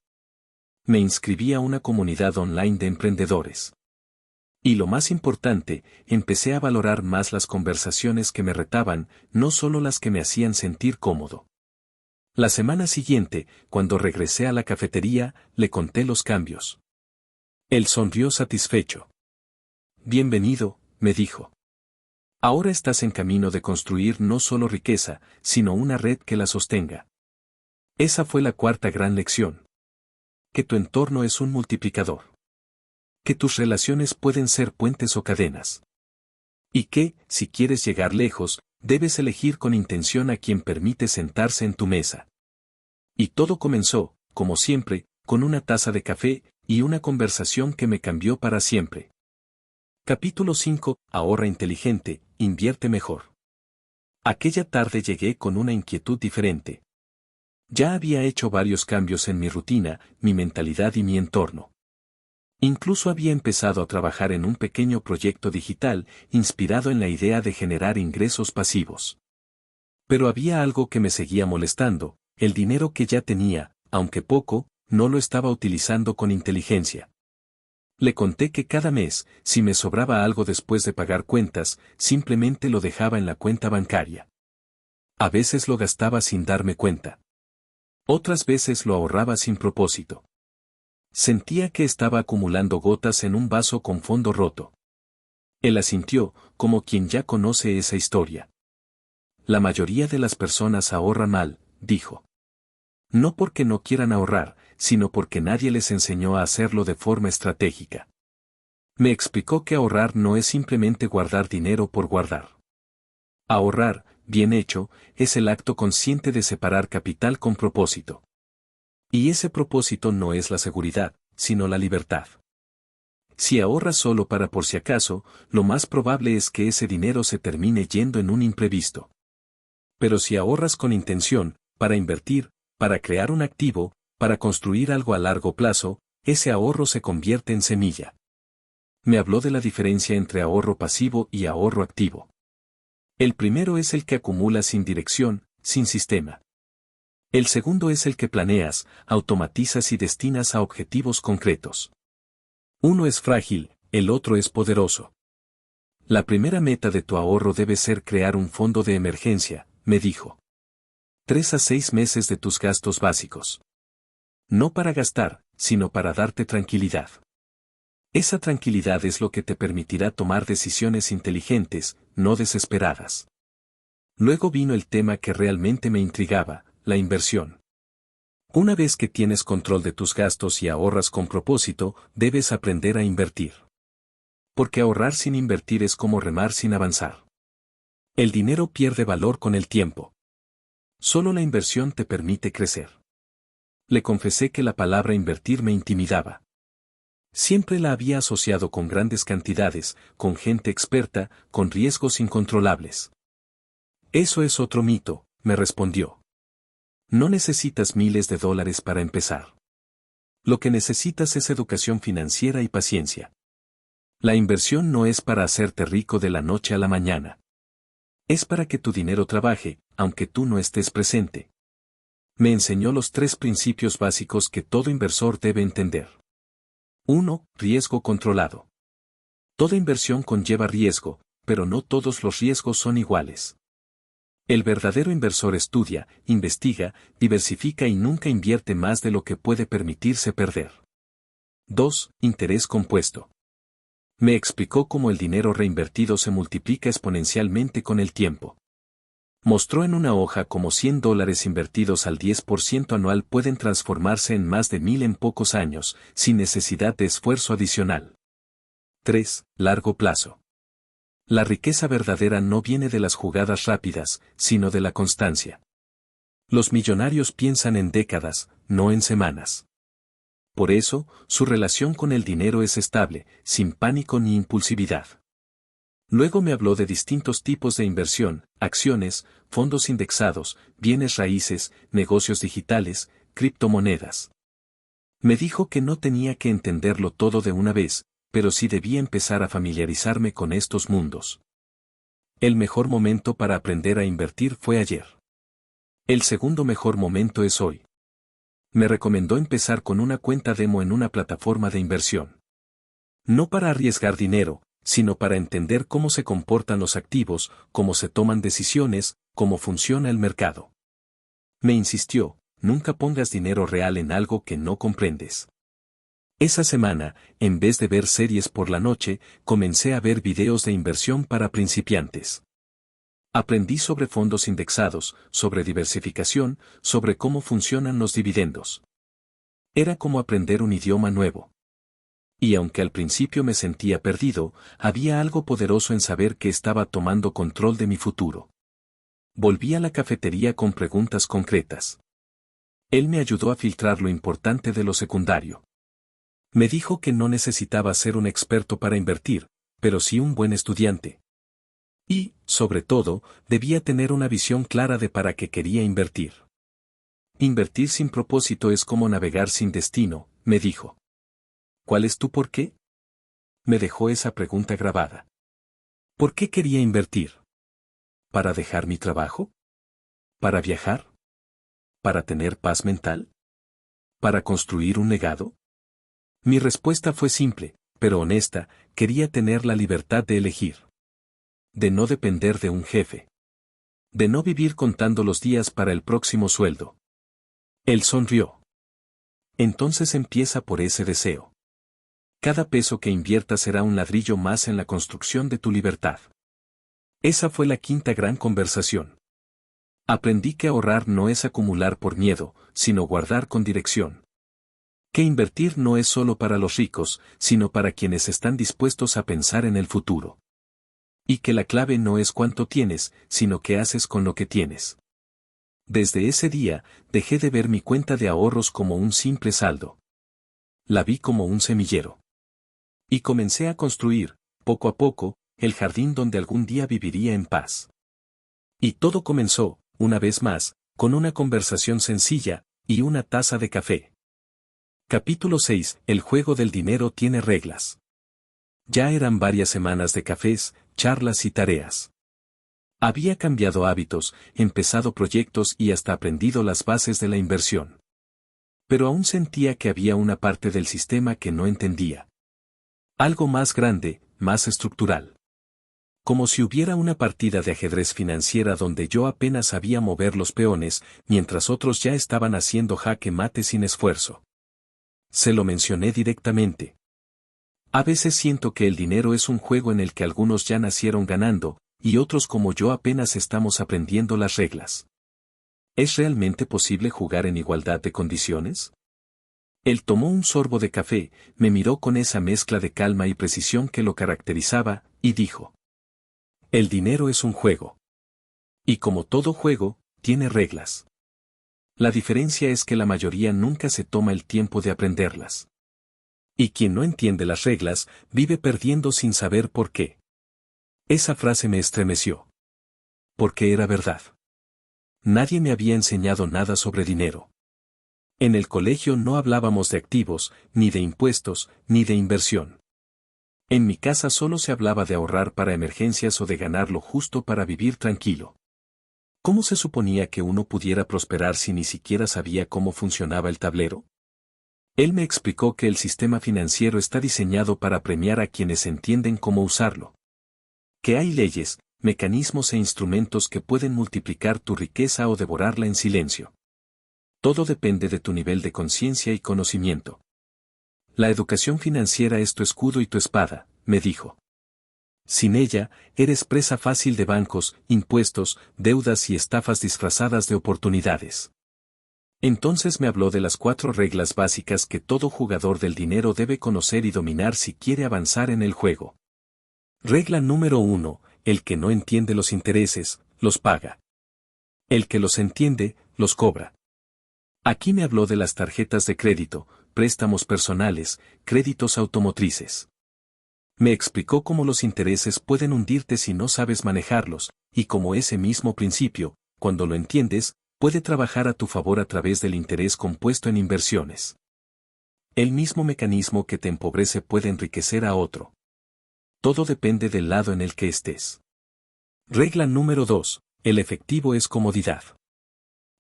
Me inscribí a una comunidad online de emprendedores. Y lo más importante, empecé a valorar más las conversaciones que me retaban, no solo las que me hacían sentir cómodo. La semana siguiente, cuando regresé a la cafetería, le conté los cambios. Él sonrió satisfecho. Bienvenido, me dijo. Ahora estás en camino de construir no solo riqueza, sino una red que la sostenga. Esa fue la cuarta gran lección. Que tu entorno es un multiplicador. Que tus relaciones pueden ser puentes o cadenas. Y que, si quieres llegar lejos, debes elegir con intención a quien permite sentarse en tu mesa. Y todo comenzó, como siempre, con una taza de café y una conversación que me cambió para siempre. Capítulo 5. Ahorra inteligente, invierte mejor. Aquella tarde llegué con una inquietud diferente. Ya había hecho varios cambios en mi rutina, mi mentalidad y mi entorno. Incluso había empezado a trabajar en un pequeño proyecto digital, inspirado en la idea de generar ingresos pasivos. Pero había algo que me seguía molestando: el dinero que ya tenía, aunque poco, no lo estaba utilizando con inteligencia. Le conté que cada mes, si me sobraba algo después de pagar cuentas, simplemente lo dejaba en la cuenta bancaria. A veces lo gastaba sin darme cuenta. Otras veces lo ahorraba sin propósito. Sentía que estaba acumulando gotas en un vaso con fondo roto. Él asintió, como quien ya conoce esa historia. La mayoría de las personas ahorran mal, dijo. No porque no quieran ahorrar, sino porque nadie les enseñó a hacerlo de forma estratégica. Me explicó que ahorrar no es simplemente guardar dinero por guardar. Ahorrar, bien hecho, es el acto consciente de separar capital con propósito. Y ese propósito no es la seguridad, sino la libertad. Si ahorras solo para por si acaso, lo más probable es que ese dinero se termine yendo en un imprevisto. Pero si ahorras con intención, para invertir, para crear un activo, para construir algo a largo plazo, ese ahorro se convierte en semilla. Me habló de la diferencia entre ahorro pasivo y ahorro activo. El primero es el que acumulas sin dirección, sin sistema. El segundo es el que planeas, automatizas y destinas a objetivos concretos. Uno es frágil, el otro es poderoso. La primera meta de tu ahorro debe ser crear un fondo de emergencia, me dijo. 3 a 6 meses de tus gastos básicos. No para gastar, sino para darte tranquilidad. Esa tranquilidad es lo que te permitirá tomar decisiones inteligentes, no desesperadas. Luego vino el tema que realmente me intrigaba: la inversión. Una vez que tienes control de tus gastos y ahorras con propósito, debes aprender a invertir. Porque ahorrar sin invertir es como remar sin avanzar. El dinero pierde valor con el tiempo. Solo la inversión te permite crecer. Le confesé que la palabra invertir me intimidaba. Siempre la había asociado con grandes cantidades, con gente experta, con riesgos incontrolables. Eso es otro mito, me respondió. No necesitas miles de dólares para empezar. Lo que necesitas es educación financiera y paciencia. La inversión no es para hacerte rico de la noche a la mañana. Es para que tu dinero trabaje, aunque tú no estés presente. Me enseñó los 3 principios básicos que todo inversor debe entender. 1. Riesgo controlado. Toda inversión conlleva riesgo, pero no todos los riesgos son iguales. El verdadero inversor estudia, investiga, diversifica y nunca invierte más de lo que puede permitirse perder. 2. Interés compuesto. Me explicó cómo el dinero reinvertido se multiplica exponencialmente con el tiempo. Mostró en una hoja cómo $100 invertidos al 10% anual pueden transformarse en más de 1000 en pocos años, sin necesidad de esfuerzo adicional. 3. Largo plazo. La riqueza verdadera no viene de las jugadas rápidas, sino de la constancia. Los millonarios piensan en décadas, no en semanas. Por eso, su relación con el dinero es estable, sin pánico ni impulsividad. Luego me habló de distintos tipos de inversión: acciones, fondos indexados, bienes raíces, negocios digitales, criptomonedas. Me dijo que no tenía que entenderlo todo de una vez, pero sí debía empezar a familiarizarme con estos mundos. El mejor momento para aprender a invertir fue ayer. El segundo mejor momento es hoy. Me recomendó empezar con una cuenta demo en una plataforma de inversión. No para arriesgar dinero, sino para entender cómo se comportan los activos, cómo se toman decisiones, cómo funciona el mercado. Me insistió: nunca pongas dinero real en algo que no comprendes. Esa semana, en vez de ver series por la noche, comencé a ver videos de inversión para principiantes. Aprendí sobre fondos indexados, sobre diversificación, sobre cómo funcionan los dividendos. Era como aprender un idioma nuevo. Y aunque al principio me sentía perdido, había algo poderoso en saber que estaba tomando control de mi futuro. Volví a la cafetería con preguntas concretas. Él me ayudó a filtrar lo importante de lo secundario. Me dijo que no necesitaba ser un experto para invertir, pero sí un buen estudiante. Y, sobre todo, debía tener una visión clara de para qué quería invertir. Invertir sin propósito es como navegar sin destino, me dijo. ¿Cuál es tu por qué? Me dejó esa pregunta grabada. ¿Por qué quería invertir? ¿Para dejar mi trabajo? ¿Para viajar? ¿Para tener paz mental? ¿Para construir un legado? Mi respuesta fue simple, pero honesta: quería tener la libertad de elegir. De no depender de un jefe. De no vivir contando los días para el próximo sueldo. Él sonrió. Entonces empieza por ese deseo. Cada peso que inviertas será un ladrillo más en la construcción de tu libertad. Esa fue la quinta gran conversación. Aprendí que ahorrar no es acumular por miedo, sino guardar con dirección. Que invertir no es solo para los ricos, sino para quienes están dispuestos a pensar en el futuro. Y que la clave no es cuánto tienes, sino qué haces con lo que tienes. Desde ese día, dejé de ver mi cuenta de ahorros como un simple saldo. La vi como un semillero. Y comencé a construir, poco a poco, el jardín donde algún día viviría en paz. Y todo comenzó, una vez más, con una conversación sencilla y una taza de café. Capítulo 6. El juego del dinero tiene reglas. Ya eran varias semanas de cafés, charlas y tareas. Había cambiado hábitos, empezado proyectos y hasta aprendido las bases de la inversión. Pero aún sentía que había una parte del sistema que no entendía. Algo más grande, más estructural. Como si hubiera una partida de ajedrez financiera donde yo apenas sabía mover los peones, mientras otros ya estaban haciendo jaque mate sin esfuerzo. Se lo mencioné directamente. A veces siento que el dinero es un juego en el que algunos ya nacieron ganando, y otros como yo apenas estamos aprendiendo las reglas. ¿Es realmente posible jugar en igualdad de condiciones? Él tomó un sorbo de café, me miró con esa mezcla de calma y precisión que lo caracterizaba, y dijo: el dinero es un juego. Y como todo juego, tiene reglas. La diferencia es que la mayoría nunca se toma el tiempo de aprenderlas. Y quien no entiende las reglas, vive perdiendo sin saber por qué. Esa frase me estremeció. Porque era verdad. Nadie me había enseñado nada sobre dinero. En el colegio no hablábamos de activos, ni de impuestos, ni de inversión. En mi casa solo se hablaba de ahorrar para emergencias o de ganar lo justo para vivir tranquilo. ¿Cómo se suponía que uno pudiera prosperar si ni siquiera sabía cómo funcionaba el tablero? Él me explicó que el sistema financiero está diseñado para premiar a quienes entienden cómo usarlo. Que hay leyes, mecanismos e instrumentos que pueden multiplicar tu riqueza o devorarla en silencio. Todo depende de tu nivel de conciencia y conocimiento. La educación financiera es tu escudo y tu espada, me dijo. Sin ella, eres presa fácil de bancos, impuestos, deudas y estafas disfrazadas de oportunidades. Entonces me habló de las 4 reglas básicas que todo jugador del dinero debe conocer y dominar si quiere avanzar en el juego. Regla número 1, el que no entiende los intereses, los paga. El que los entiende, los cobra. Aquí me habló de las tarjetas de crédito, préstamos personales, créditos automotrices. Me explicó cómo los intereses pueden hundirte si no sabes manejarlos, y cómo ese mismo principio, cuando lo entiendes, puede trabajar a tu favor a través del interés compuesto en inversiones. El mismo mecanismo que te empobrece puede enriquecer a otro. Todo depende del lado en el que estés. Regla número 2. El efectivo es comodidad.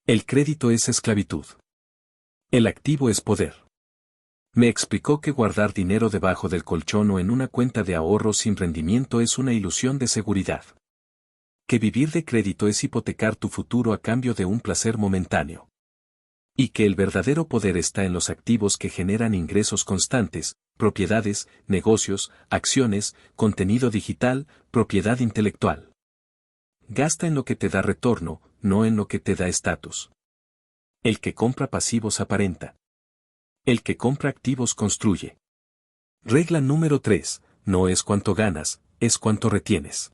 El crédito es esclavitud. El activo es poder. Me explicó que guardar dinero debajo del colchón o en una cuenta de ahorros sin rendimiento es una ilusión de seguridad. Que vivir de crédito es hipotecar tu futuro a cambio de un placer momentáneo. Y que el verdadero poder está en los activos que generan ingresos constantes, propiedades, negocios, acciones, contenido digital, propiedad intelectual. Gasta en lo que te da retorno, no en lo que te da estatus. El que compra pasivos aparenta. El que compra activos construye. Regla número 3, no es cuánto ganas, es cuánto retienes.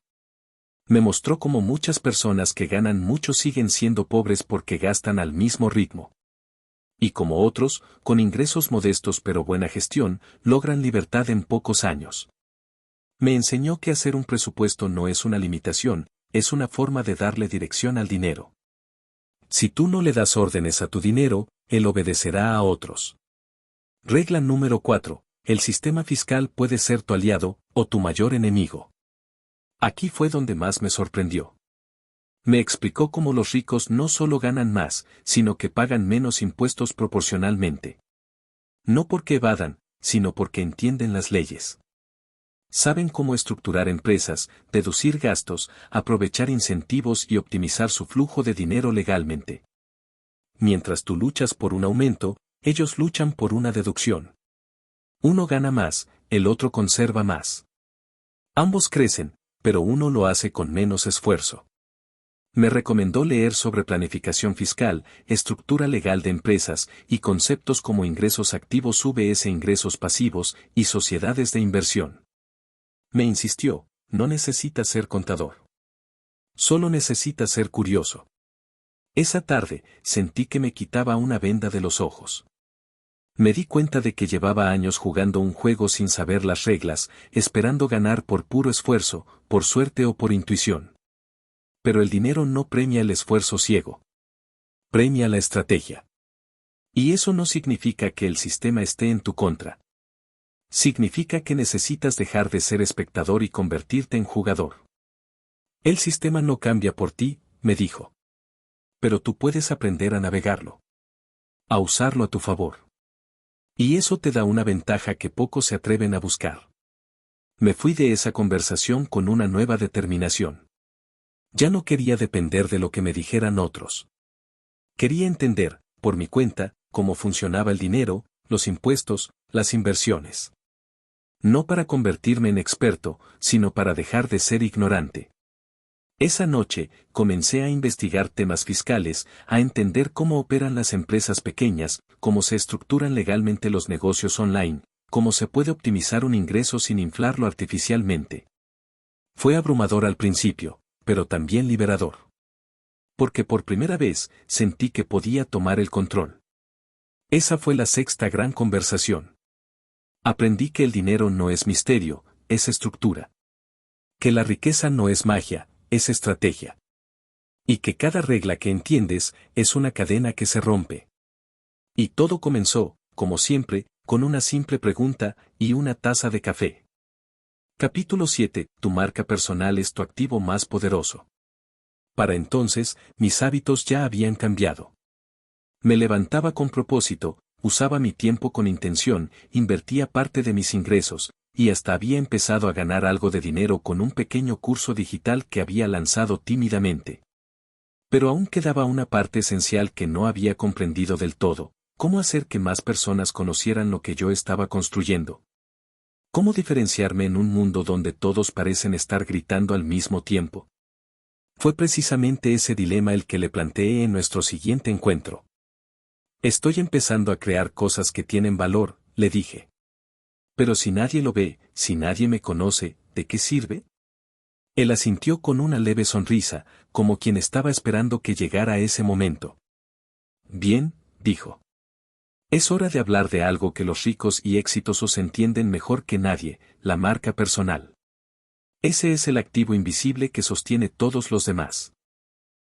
Me mostró cómo muchas personas que ganan mucho siguen siendo pobres porque gastan al mismo ritmo. Y como otros, con ingresos modestos pero buena gestión, logran libertad en pocos años. Me enseñó que hacer un presupuesto no es una limitación, es una forma de darle dirección al dinero. Si tú no le das órdenes a tu dinero, él obedecerá a otros. Regla número 4. El sistema fiscal puede ser tu aliado o tu mayor enemigo. Aquí fue donde más me sorprendió. Me explicó cómo los ricos no solo ganan más, sino que pagan menos impuestos proporcionalmente. No porque evadan, sino porque entienden las leyes. Saben cómo estructurar empresas, deducir gastos, aprovechar incentivos y optimizar su flujo de dinero legalmente. Mientras tú luchas por un aumento, ellos luchan por una deducción. Uno gana más, el otro conserva más. Ambos crecen, pero uno lo hace con menos esfuerzo. Me recomendó leer sobre planificación fiscal, estructura legal de empresas y conceptos como ingresos activos vs ingresos pasivos y sociedades de inversión. Me insistió, no necesitas ser contador. Solo necesitas ser curioso. Esa tarde, sentí que me quitaba una venda de los ojos. Me di cuenta de que llevaba años jugando un juego sin saber las reglas, esperando ganar por puro esfuerzo, por suerte o por intuición. Pero el dinero no premia el esfuerzo ciego. Premia la estrategia. Y eso no significa que el sistema esté en tu contra. Significa que necesitas dejar de ser espectador y convertirte en jugador. El sistema no cambia por ti, me dijo. Pero tú puedes aprender a navegarlo. A usarlo a tu favor. Y eso te da una ventaja que pocos se atreven a buscar. Me fui de esa conversación con una nueva determinación. Ya no quería depender de lo que me dijeran otros. Quería entender, por mi cuenta, cómo funcionaba el dinero, los impuestos, las inversiones. No para convertirme en experto, sino para dejar de ser ignorante. Esa noche, comencé a investigar temas fiscales, a entender cómo operan las empresas pequeñas, cómo se estructuran legalmente los negocios online, cómo se puede optimizar un ingreso sin inflarlo artificialmente. Fue abrumador al principio, pero también liberador. Porque por primera vez, sentí que podía tomar el control. Esa fue la sexta gran conversación. Aprendí que el dinero no es misterio, es estructura. Que la riqueza no es magia, es estrategia. Y que cada regla que entiendes es una cadena que se rompe. Y todo comenzó, como siempre, con una simple pregunta y una taza de café. Capítulo 7. Tu marca personal es tu activo más poderoso. Para entonces, mis hábitos ya habían cambiado. Me levantaba con propósito, usaba mi tiempo con intención, invertía parte de mis ingresos, y hasta había empezado a ganar algo de dinero con un pequeño curso digital que había lanzado tímidamente. Pero aún quedaba una parte esencial que no había comprendido del todo: cómo hacer que más personas conocieran lo que yo estaba construyendo. ¿Cómo diferenciarme en un mundo donde todos parecen estar gritando al mismo tiempo? Fue precisamente ese dilema el que le planteé en nuestro siguiente encuentro. Estoy empezando a crear cosas que tienen valor, le dije. Pero si nadie lo ve, si nadie me conoce, ¿de qué sirve? Él asintió con una leve sonrisa, como quien estaba esperando que llegara ese momento. Bien, dijo. Es hora de hablar de algo que los ricos y exitosos entienden mejor que nadie: la marca personal. Ese es el activo invisible que sostiene todos los demás.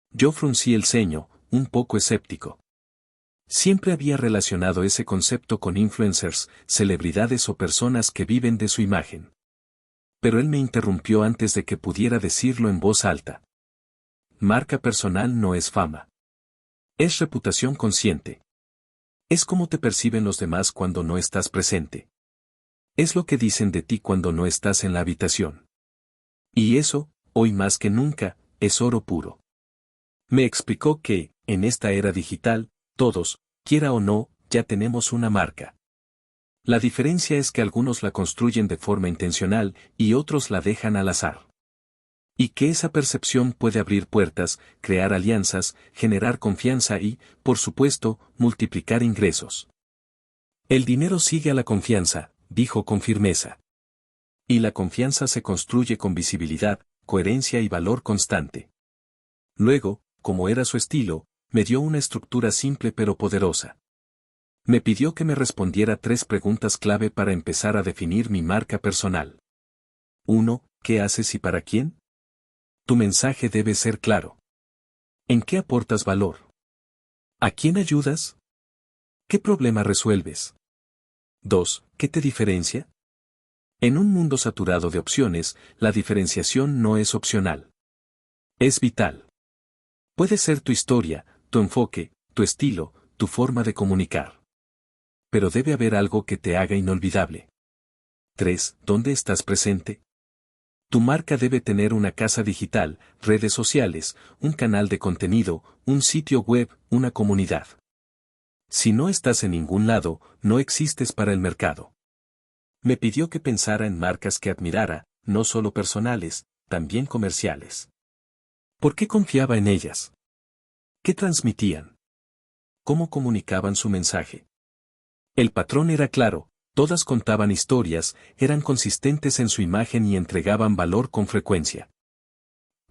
Yo fruncí el ceño, un poco escéptico. Siempre había relacionado ese concepto con influencers, celebridades o personas que viven de su imagen. Pero él me interrumpió antes de que pudiera decirlo en voz alta. Marca personal no es fama. Es reputación consciente. Es cómo te perciben los demás cuando no estás presente. Es lo que dicen de ti cuando no estás en la habitación. Y eso, hoy más que nunca, es oro puro. Me explicó que, en esta era digital, todos, quiera o no, ya tenemos una marca. La diferencia es que algunos la construyen de forma intencional y otros la dejan al azar. Y que esa percepción puede abrir puertas, crear alianzas, generar confianza y, por supuesto, multiplicar ingresos. El dinero sigue a la confianza, dijo con firmeza. Y la confianza se construye con visibilidad, coherencia y valor constante. Luego, como era su estilo, me dio una estructura simple pero poderosa. Me pidió que me respondiera 3 preguntas clave para empezar a definir mi marca personal. 1. ¿Qué haces y para quién? Tu mensaje debe ser claro. ¿En qué aportas valor? ¿A quién ayudas? ¿Qué problema resuelves? 2. ¿Qué te diferencia? En un mundo saturado de opciones, la diferenciación no es opcional. Es vital. Puede ser tu historia, tu enfoque, tu estilo, tu forma de comunicar. Pero debe haber algo que te haga inolvidable. 3. ¿Dónde estás presente? Tu marca debe tener una casa digital, redes sociales, un canal de contenido, un sitio web, una comunidad. Si no estás en ningún lado, no existes para el mercado. Me pidió que pensara en marcas que admirara, no solo personales, también comerciales. ¿Por qué confiaba en ellas? ¿Qué transmitían? ¿Cómo comunicaban su mensaje? El patrón era claro, todas contaban historias, eran consistentes en su imagen y entregaban valor con frecuencia.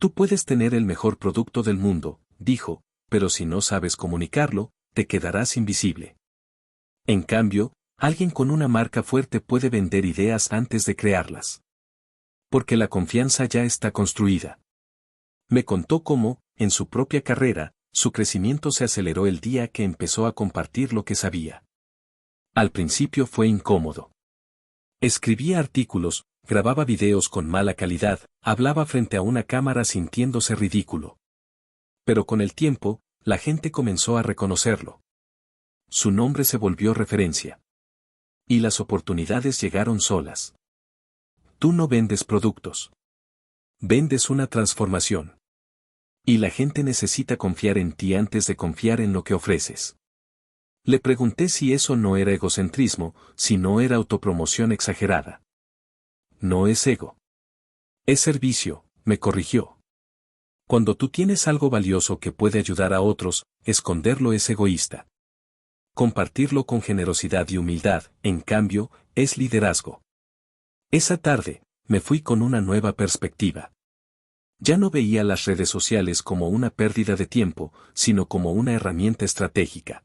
Tú puedes tener el mejor producto del mundo, dijo, pero si no sabes comunicarlo, te quedarás invisible. En cambio, alguien con una marca fuerte puede vender ideas antes de crearlas. Porque la confianza ya está construida. Me contó cómo, en su propia carrera, su crecimiento se aceleró el día que empezó a compartir lo que sabía. Al principio fue incómodo. Escribía artículos, grababa videos con mala calidad, hablaba frente a una cámara sintiéndose ridículo. Pero con el tiempo, la gente comenzó a reconocerlo. Su nombre se volvió referencia. Y las oportunidades llegaron solas. Tú no vendes productos. Vendes una transformación. Y la gente necesita confiar en ti antes de confiar en lo que ofreces. Le pregunté si eso no era egocentrismo, si no era autopromoción exagerada. No es ego. Es servicio, me corrigió. Cuando tú tienes algo valioso que puede ayudar a otros, esconderlo es egoísta. Compartirlo con generosidad y humildad, en cambio, es liderazgo. Esa tarde, me fui con una nueva perspectiva. Ya no veía las redes sociales como una pérdida de tiempo, sino como una herramienta estratégica.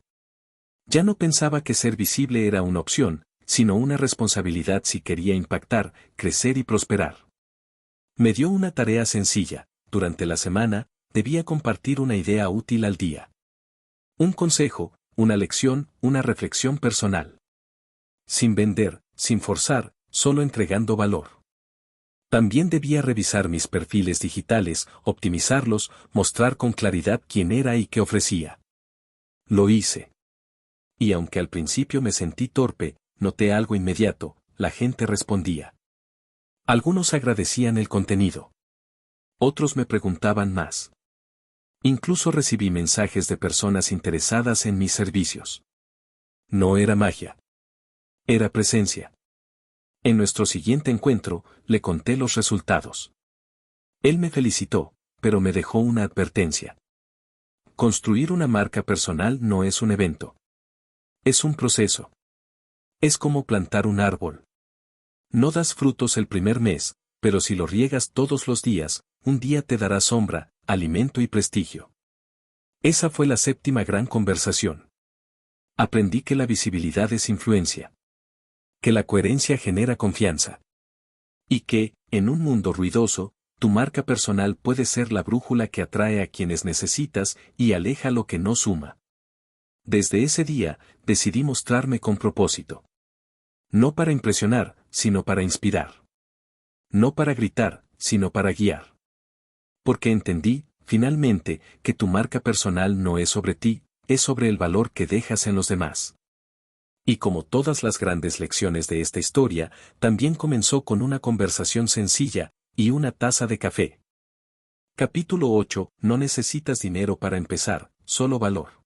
Ya no pensaba que ser visible era una opción, sino una responsabilidad si quería impactar, crecer y prosperar. Me dio una tarea sencilla, durante la semana, debía compartir una idea útil al día. Un consejo, una lección, una reflexión personal. Sin vender, sin forzar, solo entregando valor. También debía revisar mis perfiles digitales, optimizarlos, mostrar con claridad quién era y qué ofrecía. Lo hice. Y aunque al principio me sentí torpe, noté algo inmediato, la gente respondía. Algunos agradecían el contenido. Otros me preguntaban más. Incluso recibí mensajes de personas interesadas en mis servicios. No era magia. Era presencia. En nuestro siguiente encuentro, le conté los resultados. Él me felicitó, pero me dejó una advertencia. Construir una marca personal no es un evento. Es un proceso. Es como plantar un árbol. No das frutos el primer mes, pero si lo riegas todos los días, un día te dará sombra, alimento y prestigio. Esa fue la 7ª gran conversación. Aprendí que la visibilidad es influencia. Que la coherencia genera confianza. Y que, en un mundo ruidoso, tu marca personal puede ser la brújula que atrae a quienes necesitas y aleja lo que no suma. Desde ese día, decidí mostrarme con propósito. No para impresionar, sino para inspirar. No para gritar, sino para guiar. Porque entendí, finalmente, que tu marca personal no es sobre ti, es sobre el valor que dejas en los demás. Y como todas las grandes lecciones de esta historia, también comenzó con una conversación sencilla, y una taza de café. Capítulo 8. No necesitas dinero para empezar, solo valor.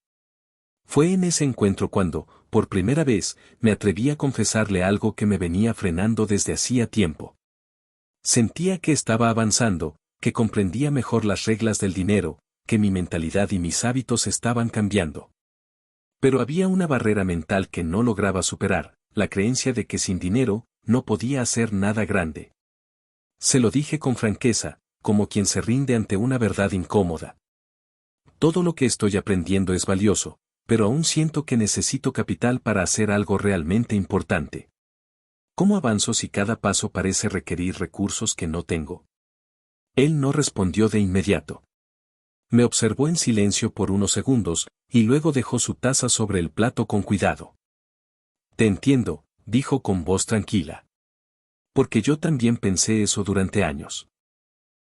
Fue en ese encuentro cuando, por primera vez, me atreví a confesarle algo que me venía frenando desde hacía tiempo. Sentía que estaba avanzando, que comprendía mejor las reglas del dinero, que mi mentalidad y mis hábitos estaban cambiando. Pero había una barrera mental que no lograba superar, la creencia de que sin dinero, no podía hacer nada grande. Se lo dije con franqueza, como quien se rinde ante una verdad incómoda. Todo lo que estoy aprendiendo es valioso, pero aún siento que necesito capital para hacer algo realmente importante. ¿Cómo avanzo si cada paso parece requerir recursos que no tengo? Él no respondió de inmediato. Me observó en silencio por unos segundos, y luego dejó su taza sobre el plato con cuidado. Te entiendo, dijo con voz tranquila. Porque yo también pensé eso durante años.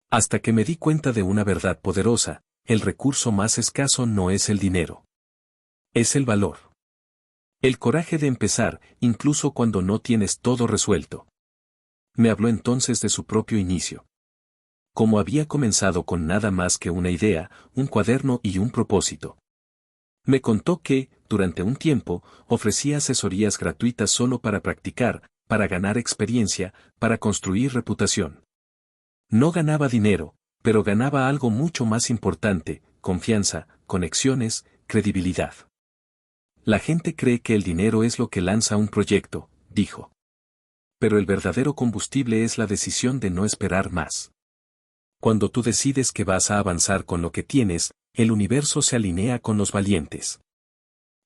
Hasta que me di cuenta de una verdad poderosa: el recurso más escaso no es el dinero. Es el valor. El coraje de empezar, incluso cuando no tienes todo resuelto. Me habló entonces de su propio inicio. Como había comenzado con nada más que una idea, un cuaderno y un propósito. Me contó que, durante un tiempo, ofrecía asesorías gratuitas solo para practicar, para ganar experiencia, para construir reputación. No ganaba dinero, pero ganaba algo mucho más importante: confianza, conexiones, credibilidad. La gente cree que el dinero es lo que lanza un proyecto, dijo. Pero el verdadero combustible es la decisión de no esperar más. Cuando tú decides que vas a avanzar con lo que tienes, el universo se alinea con los valientes.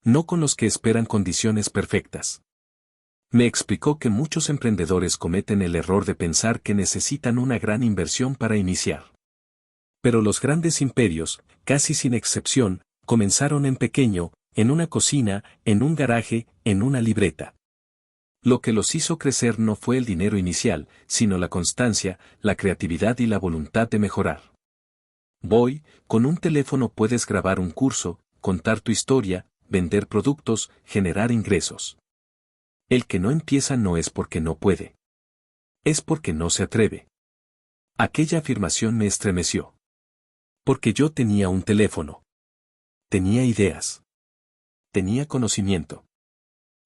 No con los que esperan condiciones perfectas. Me explicó que muchos emprendedores cometen el error de pensar que necesitan una gran inversión para iniciar. Pero los grandes imperios, casi sin excepción, comenzaron en pequeño, en una cocina, en un garaje, en una libreta. Lo que los hizo crecer no fue el dinero inicial, sino la constancia, la creatividad y la voluntad de mejorar. Con un teléfono puedes grabar un curso, contar tu historia, vender productos, generar ingresos. El que no empieza no es porque no puede. Es porque no se atreve. Aquella afirmación me estremeció. Porque yo tenía un teléfono. Tenía ideas. Tenía conocimiento.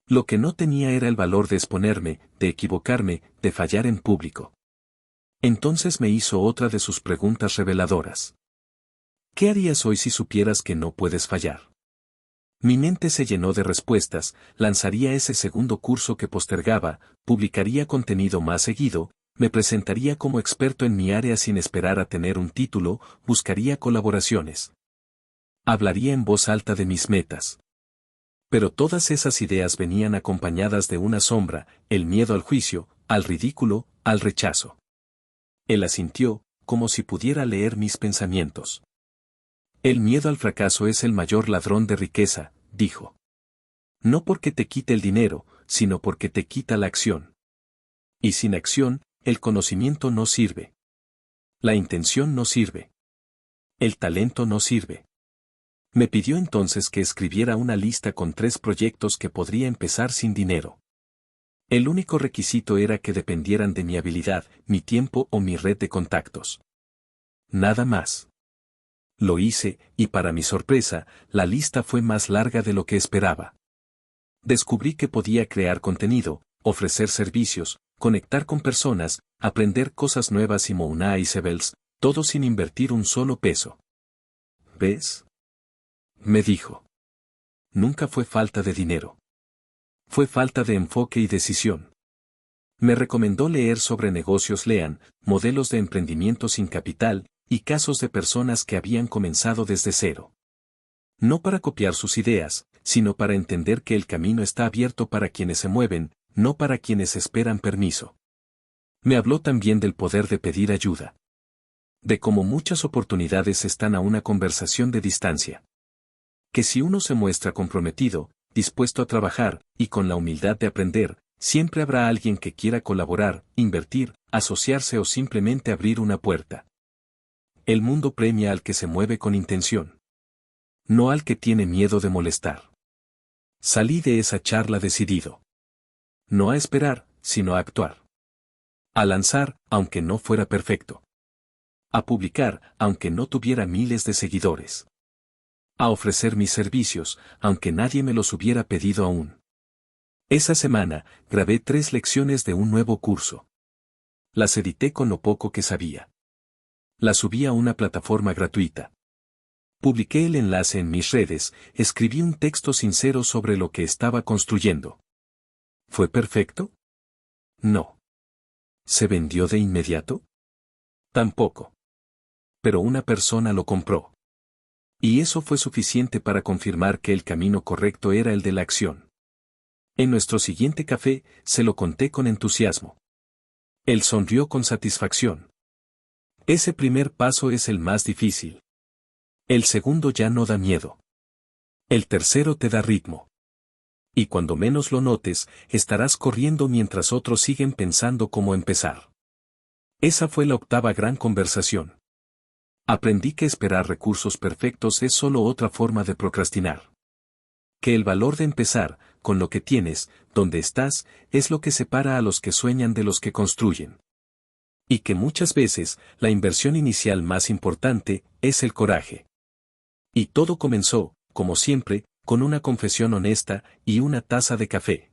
Lo que no tenía era el valor de exponerme, de equivocarme, de fallar en público. Entonces me hizo otra de sus preguntas reveladoras. ¿Qué harías hoy si supieras que no puedes fallar? Mi mente se llenó de respuestas: lanzaría ese segundo curso que postergaba, publicaría contenido más seguido, me presentaría como experto en mi área sin esperar a tener un título, buscaría colaboraciones. Hablaría en voz alta de mis metas. Pero todas esas ideas venían acompañadas de una sombra: el miedo al juicio, al ridículo, al rechazo. Él asintió, como si pudiera leer mis pensamientos. El miedo al fracaso es el mayor ladrón de riqueza, dijo. No porque te quite el dinero, sino porque te quita la acción. Y sin acción, el conocimiento no sirve. La intención no sirve. El talento no sirve. Me pidió entonces que escribiera una lista con 3 proyectos que podría empezar sin dinero. El único requisito era que dependieran de mi habilidad, mi tiempo o mi red de contactos. Nada más. Lo hice, y para mi sorpresa, la lista fue más larga de lo que esperaba. Descubrí que podía crear contenido, ofrecer servicios, conectar con personas, aprender cosas nuevas y Mouna y Sebels, todo sin invertir un solo peso. ¿Ves? Me dijo. Nunca fue falta de dinero. Fue falta de enfoque y decisión. Me recomendó leer sobre negocios Lean, modelos de emprendimiento sin capital, y casos de personas que habían comenzado desde cero. No para copiar sus ideas, sino para entender que el camino está abierto para quienes se mueven, no para quienes esperan permiso. Me habló también del poder de pedir ayuda. De cómo muchas oportunidades están a una conversación de distancia. Que si uno se muestra comprometido, dispuesto a trabajar, y con la humildad de aprender, siempre habrá alguien que quiera colaborar, invertir, asociarse o simplemente abrir una puerta. El mundo premia al que se mueve con intención. No al que tiene miedo de molestar. Salí de esa charla decidido. No a esperar, sino a actuar. A lanzar, aunque no fuera perfecto. A publicar, aunque no tuviera miles de seguidores. A ofrecer mis servicios, aunque nadie me los hubiera pedido aún. Esa semana, grabé 3 lecciones de un nuevo curso. Las edité con lo poco que sabía. Las subí a una plataforma gratuita. Publiqué el enlace en mis redes, escribí un texto sincero sobre lo que estaba construyendo. ¿Fue perfecto? No. ¿Se vendió de inmediato? Tampoco. pero una persona lo compró. Y eso fue suficiente para confirmar que el camino correcto era el de la acción. En nuestro siguiente café, se lo conté con entusiasmo. Él sonrió con satisfacción. Ese primer paso es el más difícil. El segundo ya no da miedo. El tercero te da ritmo. Y cuando menos lo notes, estarás corriendo mientras otros siguen pensando cómo empezar. Esa fue la octava gran conversación. Aprendí que esperar recursos perfectos es solo otra forma de procrastinar. Que el valor de empezar, con lo que tienes, donde estás, es lo que separa a los que sueñan de los que construyen. Y que muchas veces, la inversión inicial más importante, es el coraje. Y todo comenzó, como siempre, con una confesión honesta y una taza de café.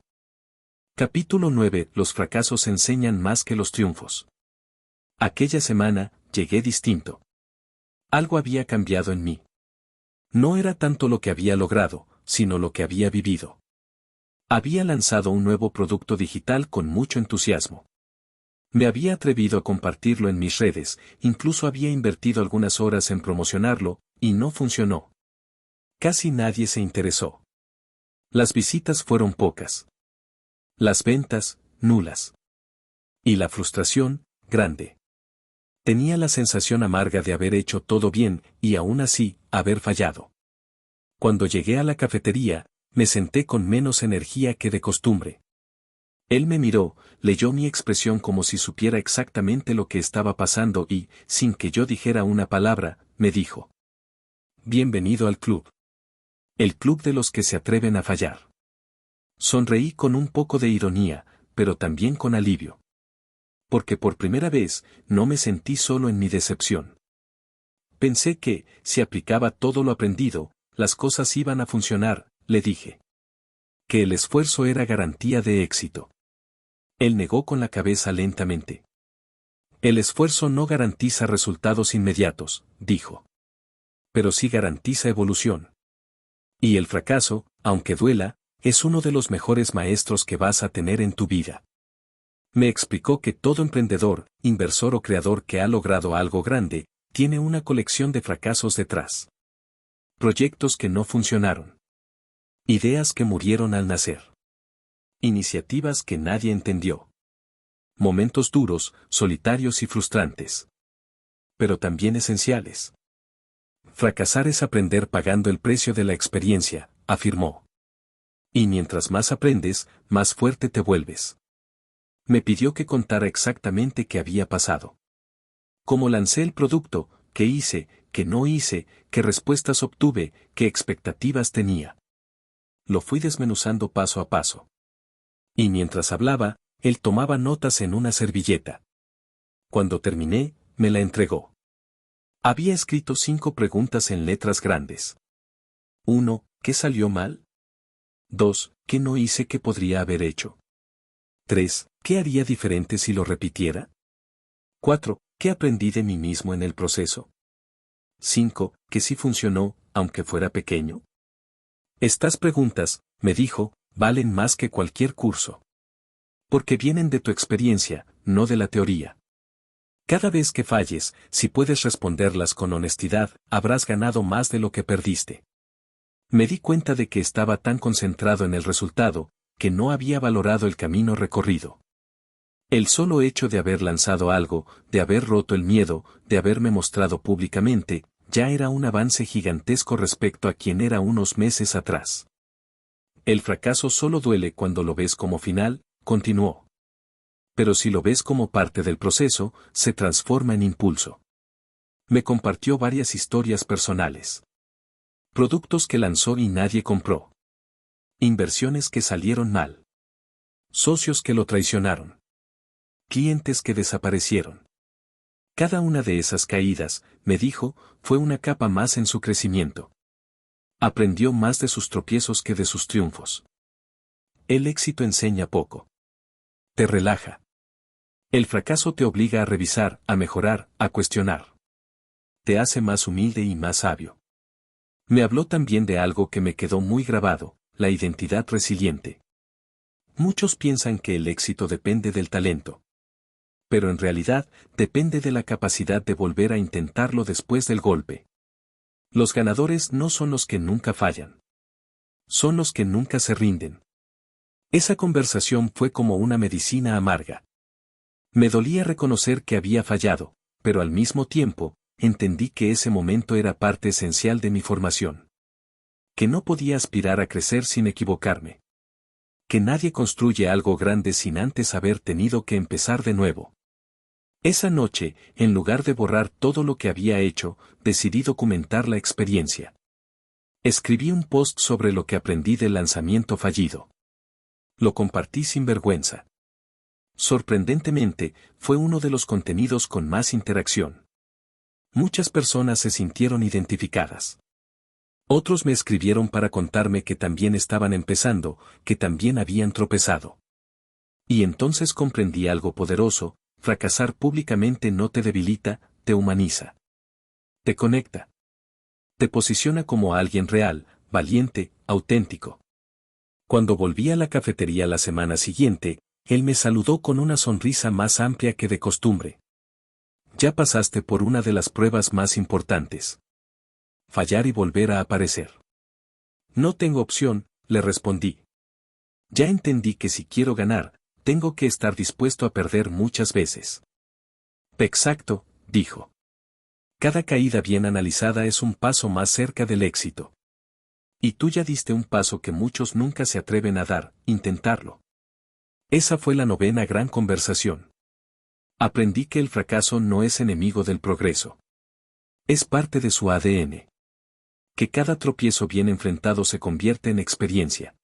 Capítulo 9. Los fracasos enseñan más que los triunfos. Aquella semana, llegué distinto. Algo había cambiado en mí. No era tanto lo que había logrado, sino lo que había vivido. Había lanzado un nuevo producto digital con mucho entusiasmo. Me había atrevido a compartirlo en mis redes, incluso había invertido algunas horas en promocionarlo, y no funcionó. Casi nadie se interesó. Las visitas fueron pocas. Las ventas, nulas. Y la frustración, grande. Tenía la sensación amarga de haber hecho todo bien, y aún así, haber fallado. Cuando llegué a la cafetería, me senté con menos energía que de costumbre. Él me miró, leyó mi expresión como si supiera exactamente lo que estaba pasando y, sin que yo dijera una palabra, me dijo: Bienvenido al club. El club de los que se atreven a fallar. Sonreí con un poco de ironía, pero también con alivio. Porque por primera vez, no me sentí solo en mi decepción. Pensé que, si aplicaba todo lo aprendido, las cosas iban a funcionar, le dije. Que el esfuerzo era garantía de éxito. Él negó con la cabeza lentamente. El esfuerzo no garantiza resultados inmediatos, dijo. Pero sí garantiza evolución. Y el fracaso, aunque duela, es uno de los mejores maestros que vas a tener en tu vida. Me explicó que todo emprendedor, inversor o creador que ha logrado algo grande, tiene una colección de fracasos detrás. Proyectos que no funcionaron. Ideas que murieron al nacer. Iniciativas que nadie entendió. Momentos duros, solitarios y frustrantes. Pero también esenciales. Fracasar es aprender pagando el precio de la experiencia, afirmó. Y mientras más aprendes, más fuerte te vuelves. Me pidió que contara exactamente qué había pasado. Cómo lancé el producto, qué hice, qué no hice, qué respuestas obtuve, qué expectativas tenía. Lo fui desmenuzando paso a paso. Y mientras hablaba, él tomaba notas en una servilleta. Cuando terminé, me la entregó. Había escrito 5 preguntas en letras grandes. 1. ¿Qué salió mal? 2. ¿Qué no hice que podría haber hecho? 3. ¿Qué haría diferente si lo repitiera? 4. ¿Qué aprendí de mí mismo en el proceso? 5. ¿Qué sí funcionó, aunque fuera pequeño? Estas preguntas, me dijo, valen más que cualquier curso. Porque vienen de tu experiencia, no de la teoría. Cada vez que falles, si puedes responderlas con honestidad, habrás ganado más de lo que perdiste. Me di cuenta de que estaba tan concentrado en el resultado, que no había valorado el camino recorrido. El solo hecho de haber lanzado algo, de haber roto el miedo, de haberme mostrado públicamente, ya era un avance gigantesco respecto a quien era unos meses atrás. El fracaso solo duele cuando lo ves como final, continuó. Pero si lo ves como parte del proceso, se transforma en impulso. Me compartió varias historias personales. Productos que lanzó y nadie compró. Inversiones que salieron mal. Socios que lo traicionaron. Clientes que desaparecieron. Cada una de esas caídas, me dijo, fue una capa más en su crecimiento. Aprendió más de sus tropiezos que de sus triunfos. El éxito enseña poco. Te relaja. El fracaso te obliga a revisar, a mejorar, a cuestionar. Te hace más humilde y más sabio. Me habló también de algo que me quedó muy grabado, la identidad resiliente. Muchos piensan que el éxito depende del talento. pero en realidad depende de la capacidad de volver a intentarlo después del golpe. Los ganadores no son los que nunca fallan. Son los que nunca se rinden. Esa conversación fue como una medicina amarga. Me dolía reconocer que había fallado, pero al mismo tiempo, entendí que ese momento era parte esencial de mi formación. Que no podía aspirar a crecer sin equivocarme. Que nadie construye algo grande sin antes haber tenido que empezar de nuevo. Esa noche, en lugar de borrar todo lo que había hecho, decidí documentar la experiencia. Escribí un post sobre lo que aprendí del lanzamiento fallido. Lo compartí sin vergüenza. Sorprendentemente, fue uno de los contenidos con más interacción. Muchas personas se sintieron identificadas. Otros me escribieron para contarme que también estaban empezando, que también habían tropezado. Y entonces comprendí algo poderoso: fracasar públicamente no te debilita, te humaniza. Te conecta. Te posiciona como alguien real, valiente, auténtico. Cuando volví a la cafetería la semana siguiente, él me saludó con una sonrisa más amplia que de costumbre. Ya pasaste por una de las pruebas más importantes. Fallar y volver a aparecer. No tengo opción, le respondí. Ya entendí que si quiero ganar, tengo que estar dispuesto a perder muchas veces. Exacto, dijo. Cada caída bien analizada es un paso más cerca del éxito. Y tú ya diste un paso que muchos nunca se atreven a dar: intentarlo. Esa fue la 9ª gran conversación. Aprendí que el fracaso no es enemigo del progreso. Es parte de su ADN. Que cada tropiezo bien enfrentado se convierte en experiencia.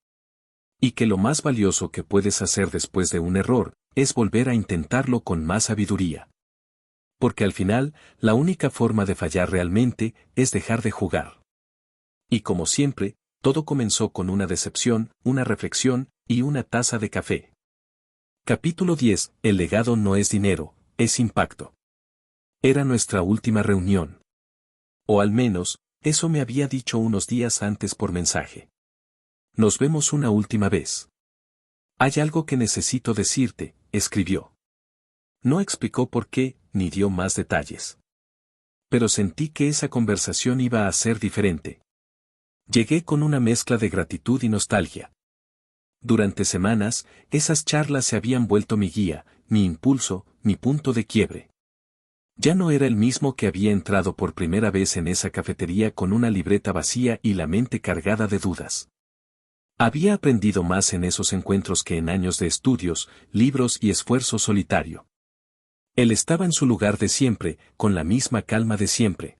Y que lo más valioso que puedes hacer después de un error es volver a intentarlo con más sabiduría. Porque al final, la única forma de fallar realmente es dejar de jugar. Y como siempre, todo comenzó con una decepción, una reflexión y una taza de café. Capítulo 10. El legado no es dinero, es impacto. Era nuestra última reunión. O al menos, eso me había dicho unos días antes por mensaje. Nos vemos una última vez. Hay algo que necesito decirte, escribió. No explicó por qué, ni dio más detalles. Pero sentí que esa conversación iba a ser diferente. Llegué con una mezcla de gratitud y nostalgia. Durante semanas, esas charlas se habían vuelto mi guía, mi impulso, mi punto de quiebre. Ya no era el mismo que había entrado por primera vez en esa cafetería con una libreta vacía y la mente cargada de dudas. Había aprendido más en esos encuentros que en años de estudios, libros y esfuerzo solitario. Él estaba en su lugar de siempre, con la misma calma de siempre.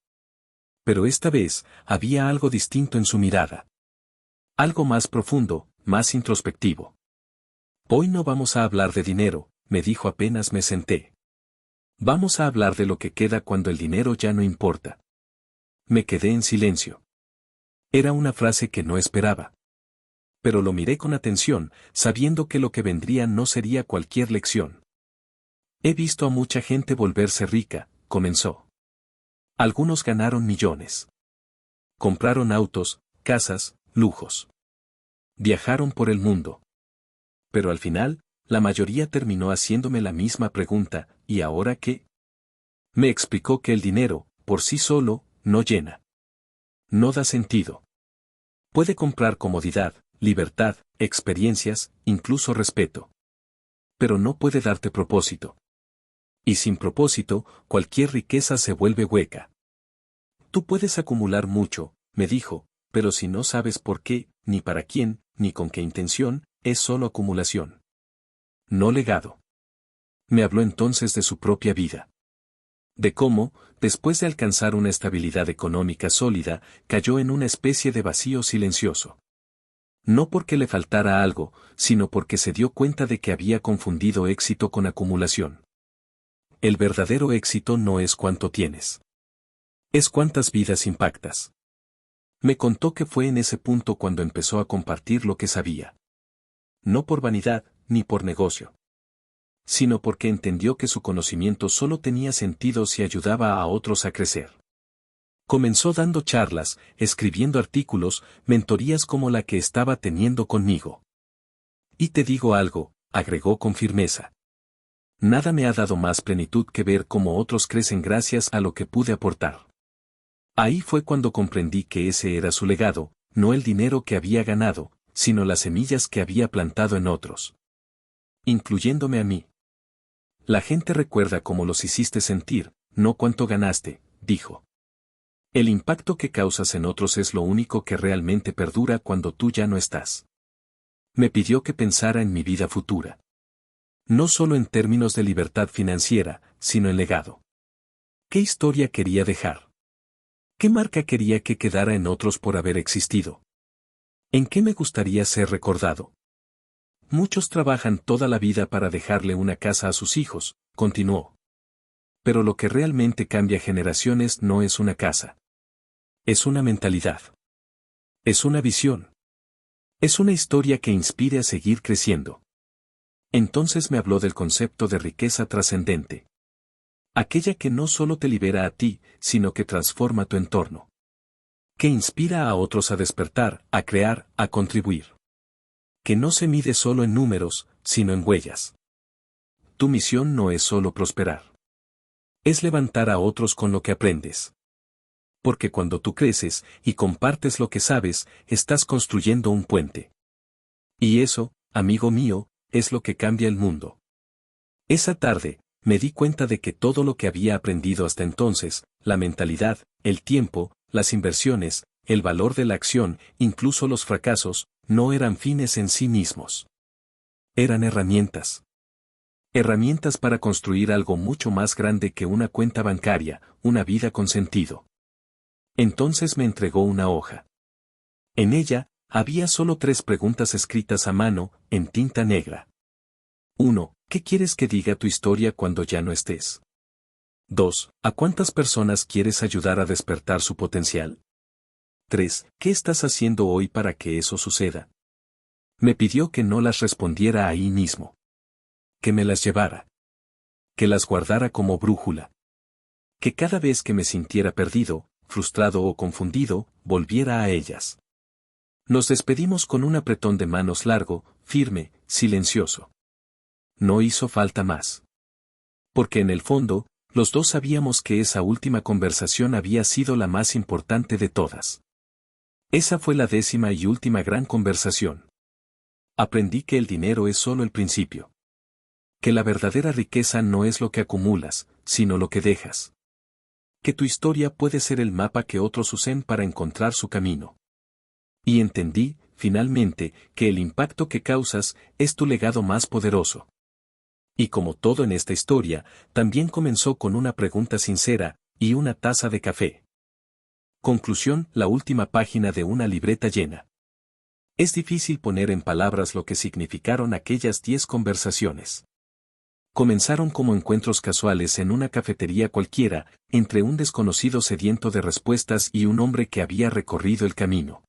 Pero esta vez, había algo distinto en su mirada. Algo más profundo, más introspectivo. Hoy no vamos a hablar de dinero, me dijo apenas me senté. Vamos a hablar de lo que queda cuando el dinero ya no importa. Me quedé en silencio. Era una frase que no esperaba. Pero lo miré con atención, sabiendo que lo que vendría no sería cualquier lección. He visto a mucha gente volverse rica, comenzó. Algunos ganaron millones. Compraron autos, casas, lujos. Viajaron por el mundo. Pero al final, la mayoría terminó haciéndome la misma pregunta: ¿y ahora qué? Me explicó que el dinero, por sí solo, no llena. No da sentido. Puede comprar comodidad, libertad, experiencias, incluso respeto. Pero no puede darte propósito. Y sin propósito, cualquier riqueza se vuelve hueca. Tú puedes acumular mucho, me dijo, pero si no sabes por qué, ni para quién, ni con qué intención, es solo acumulación. No legado. Me habló entonces de su propia vida. De cómo, después de alcanzar una estabilidad económica sólida, cayó en una especie de vacío silencioso. No porque le faltara algo, sino porque se dio cuenta de que había confundido éxito con acumulación. El verdadero éxito no es cuánto tienes. Es cuántas vidas impactas. Me contó que fue en ese punto cuando empezó a compartir lo que sabía. No por vanidad, ni por negocio. Sino porque entendió que su conocimiento solo tenía sentido si ayudaba a otros a crecer. Comenzó dando charlas, escribiendo artículos, mentorías como la que estaba teniendo conmigo. Y te digo algo, agregó con firmeza. Nada me ha dado más plenitud que ver cómo otros crecen gracias a lo que pude aportar. Ahí fue cuando comprendí que ese era su legado, no el dinero que había ganado, sino las semillas que había plantado en otros. Incluyéndome a mí. La gente recuerda cómo los hiciste sentir, no cuánto ganaste, dijo. El impacto que causas en otros es lo único que realmente perdura cuando tú ya no estás. Me pidió que pensara en mi vida futura. No solo en términos de libertad financiera, sino en legado. ¿Qué historia quería dejar? ¿Qué marca quería que quedara en otros por haber existido? ¿En qué me gustaría ser recordado? Muchos trabajan toda la vida para dejarle una casa a sus hijos, continuó. Pero lo que realmente cambia generaciones no es una casa. Es una mentalidad. Es una visión. Es una historia que inspire a seguir creciendo. Entonces me habló del concepto de riqueza trascendente. Aquella que no solo te libera a ti, sino que transforma tu entorno. Que inspira a otros a despertar, a crear, a contribuir. Que no se mide solo en números, sino en huellas. Tu misión no es solo prosperar. Es levantar a otros con lo que aprendes. Porque cuando tú creces y compartes lo que sabes, estás construyendo un puente. Y eso, amigo mío, es lo que cambia el mundo. Esa tarde, me di cuenta de que todo lo que había aprendido hasta entonces, la mentalidad, el tiempo, las inversiones, el valor de la acción, incluso los fracasos, no eran fines en sí mismos. Eran herramientas. Herramientas para construir algo mucho más grande que una cuenta bancaria, una vida con sentido. Entonces me entregó una hoja. En ella, había solo 3 preguntas escritas a mano, en tinta negra. 1. ¿Qué quieres que diga tu historia cuando ya no estés? 2. ¿A cuántas personas quieres ayudar a despertar su potencial? 3. ¿Qué estás haciendo hoy para que eso suceda? Me pidió que no las respondiera ahí mismo. Que me las llevara. Que las guardara como brújula. Que cada vez que me sintiera perdido, frustrado o confundido, volviera a ellas. Nos despedimos con un apretón de manos largo, firme, silencioso. No hizo falta más. Porque en el fondo, los dos sabíamos que esa última conversación había sido la más importante de todas. Esa fue la 10ª y última gran conversación. Aprendí que el dinero es solo el principio. Que la verdadera riqueza no es lo que acumulas, sino lo que dejas. Que tu historia puede ser el mapa que otros usen para encontrar su camino. Y entendí, finalmente, que el impacto que causas es tu legado más poderoso. Y como todo en esta historia, también comenzó con una pregunta sincera, y una taza de café. Conclusión: la última página de una libreta llena. Es difícil poner en palabras lo que significaron aquellas 10 conversaciones. Comenzaron como encuentros casuales en una cafetería cualquiera, entre un desconocido sediento de respuestas y un hombre que había recorrido el camino.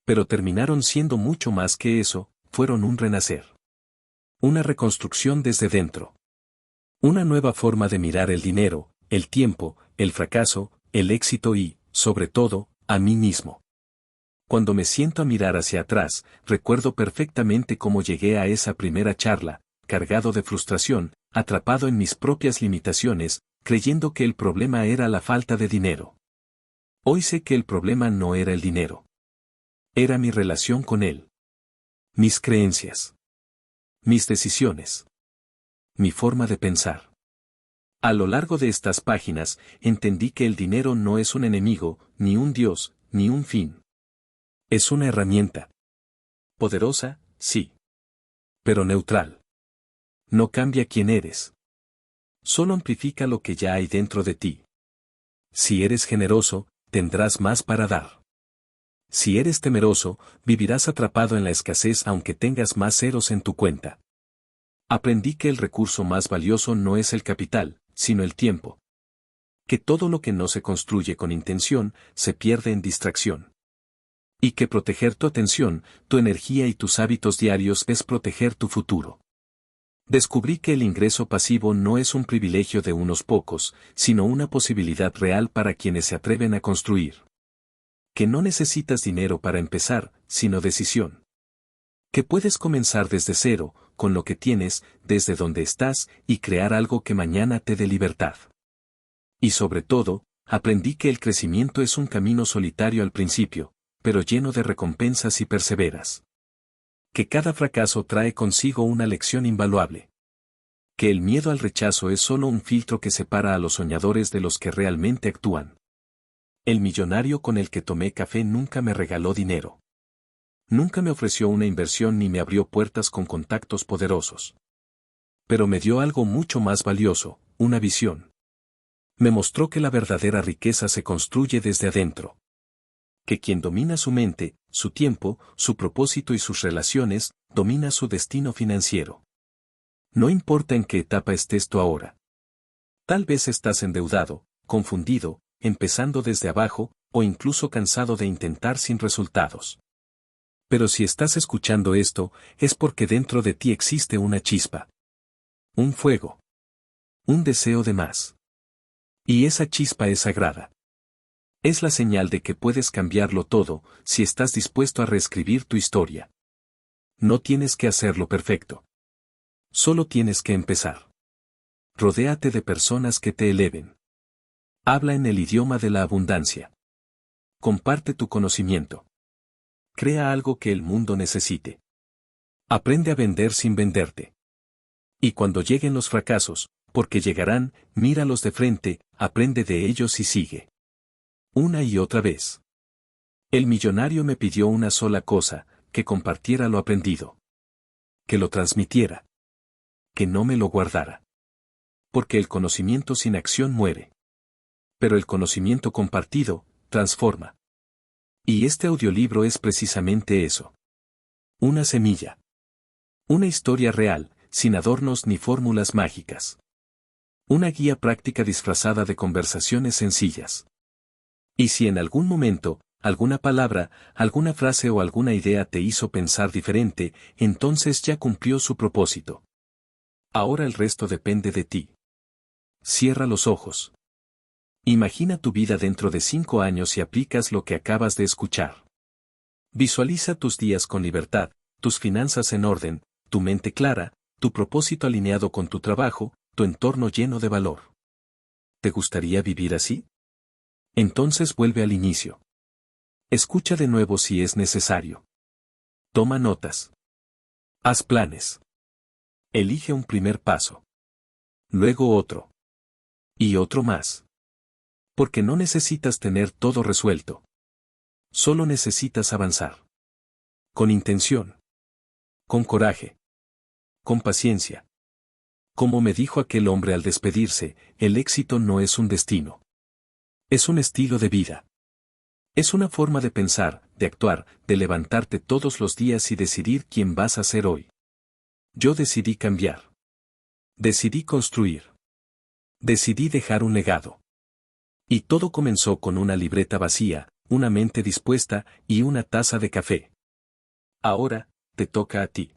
Pero terminaron siendo mucho más que eso, fueron un renacer. Una reconstrucción desde dentro. Una nueva forma de mirar el dinero, el tiempo, el fracaso, el éxito y, sobre todo, a mí mismo. Cuando me siento a mirar hacia atrás, recuerdo perfectamente cómo llegué a esa primera charla, cargado de frustración, atrapado en mis propias limitaciones, creyendo que el problema era la falta de dinero. Hoy sé que el problema no era el dinero. Era mi relación con él. Mis creencias. Mis decisiones. Mi forma de pensar. A lo largo de estas páginas, entendí que el dinero no es un enemigo, ni un dios, ni un fin. Es una herramienta. Poderosa, sí. Pero neutral. No cambia quién eres. Solo amplifica lo que ya hay dentro de ti. Si eres generoso, tendrás más para dar. Si eres temeroso, vivirás atrapado en la escasez aunque tengas más ceros en tu cuenta. Aprendí que el recurso más valioso no es el capital, sino el tiempo. Que todo lo que no se construye con intención, se pierde en distracción. Y que proteger tu atención, tu energía y tus hábitos diarios es proteger tu futuro. Descubrí que el ingreso pasivo no es un privilegio de unos pocos, sino una posibilidad real para quienes se atreven a construir. Que no necesitas dinero para empezar, sino decisión. Que puedes comenzar desde cero, con lo que tienes, desde donde estás, y crear algo que mañana te dé libertad. Y sobre todo, aprendí que el crecimiento es un camino solitario al principio, pero lleno de recompensas y perseveras. Que cada fracaso trae consigo una lección invaluable. Que el miedo al rechazo es solo un filtro que separa a los soñadores de los que realmente actúan. El millonario con el que tomé café nunca me regaló dinero. Nunca me ofreció una inversión ni me abrió puertas con contactos poderosos. Pero me dio algo mucho más valioso, una visión. Me mostró que la verdadera riqueza se construye desde adentro. Que quien domina su mente, su tiempo, su propósito y sus relaciones, domina su destino financiero. No importa en qué etapa estés tú ahora. Tal vez estás endeudado, confundido, empezando desde abajo, o incluso cansado de intentar sin resultados. Pero si estás escuchando esto, es porque dentro de ti existe una chispa. Un fuego. Un deseo de más. Y esa chispa es sagrada. Es la señal de que puedes cambiarlo todo, si estás dispuesto a reescribir tu historia. No tienes que hacerlo perfecto. Solo tienes que empezar. Rodéate de personas que te eleven. Habla en el idioma de la abundancia. Comparte tu conocimiento. Crea algo que el mundo necesite. Aprende a vender sin venderte. Y cuando lleguen los fracasos, porque llegarán, míralos de frente, aprende de ellos y sigue. Una y otra vez. El millonario me pidió una sola cosa, que compartiera lo aprendido. Que lo transmitiera. Que no me lo guardara. Porque el conocimiento sin acción muere. Pero el conocimiento compartido, transforma. Y este audiolibro es precisamente eso. Una semilla. Una historia real, sin adornos ni fórmulas mágicas. Una guía práctica disfrazada de conversaciones sencillas. Y si en algún momento, alguna palabra, alguna frase o alguna idea te hizo pensar diferente, entonces ya cumplió su propósito. Ahora el resto depende de ti. Cierra los ojos. Imagina tu vida dentro de 5 años y aplicas lo que acabas de escuchar. Visualiza tus días con libertad, tus finanzas en orden, tu mente clara, tu propósito alineado con tu trabajo, tu entorno lleno de valor. ¿Te gustaría vivir así? Entonces vuelve al inicio. Escucha de nuevo si es necesario. Toma notas. Haz planes. Elige un primer paso. Luego otro. Y otro más. Porque no necesitas tener todo resuelto. Solo necesitas avanzar. Con intención. Con coraje. Con paciencia. Como me dijo aquel hombre al despedirse, el éxito no es un destino. Es un estilo de vida. Es una forma de pensar, de actuar, de levantarte todos los días y decidir quién vas a ser hoy. Yo decidí cambiar. Decidí construir. Decidí dejar un legado. Y todo comenzó con una libreta vacía, una mente dispuesta y una taza de café. Ahora, te toca a ti.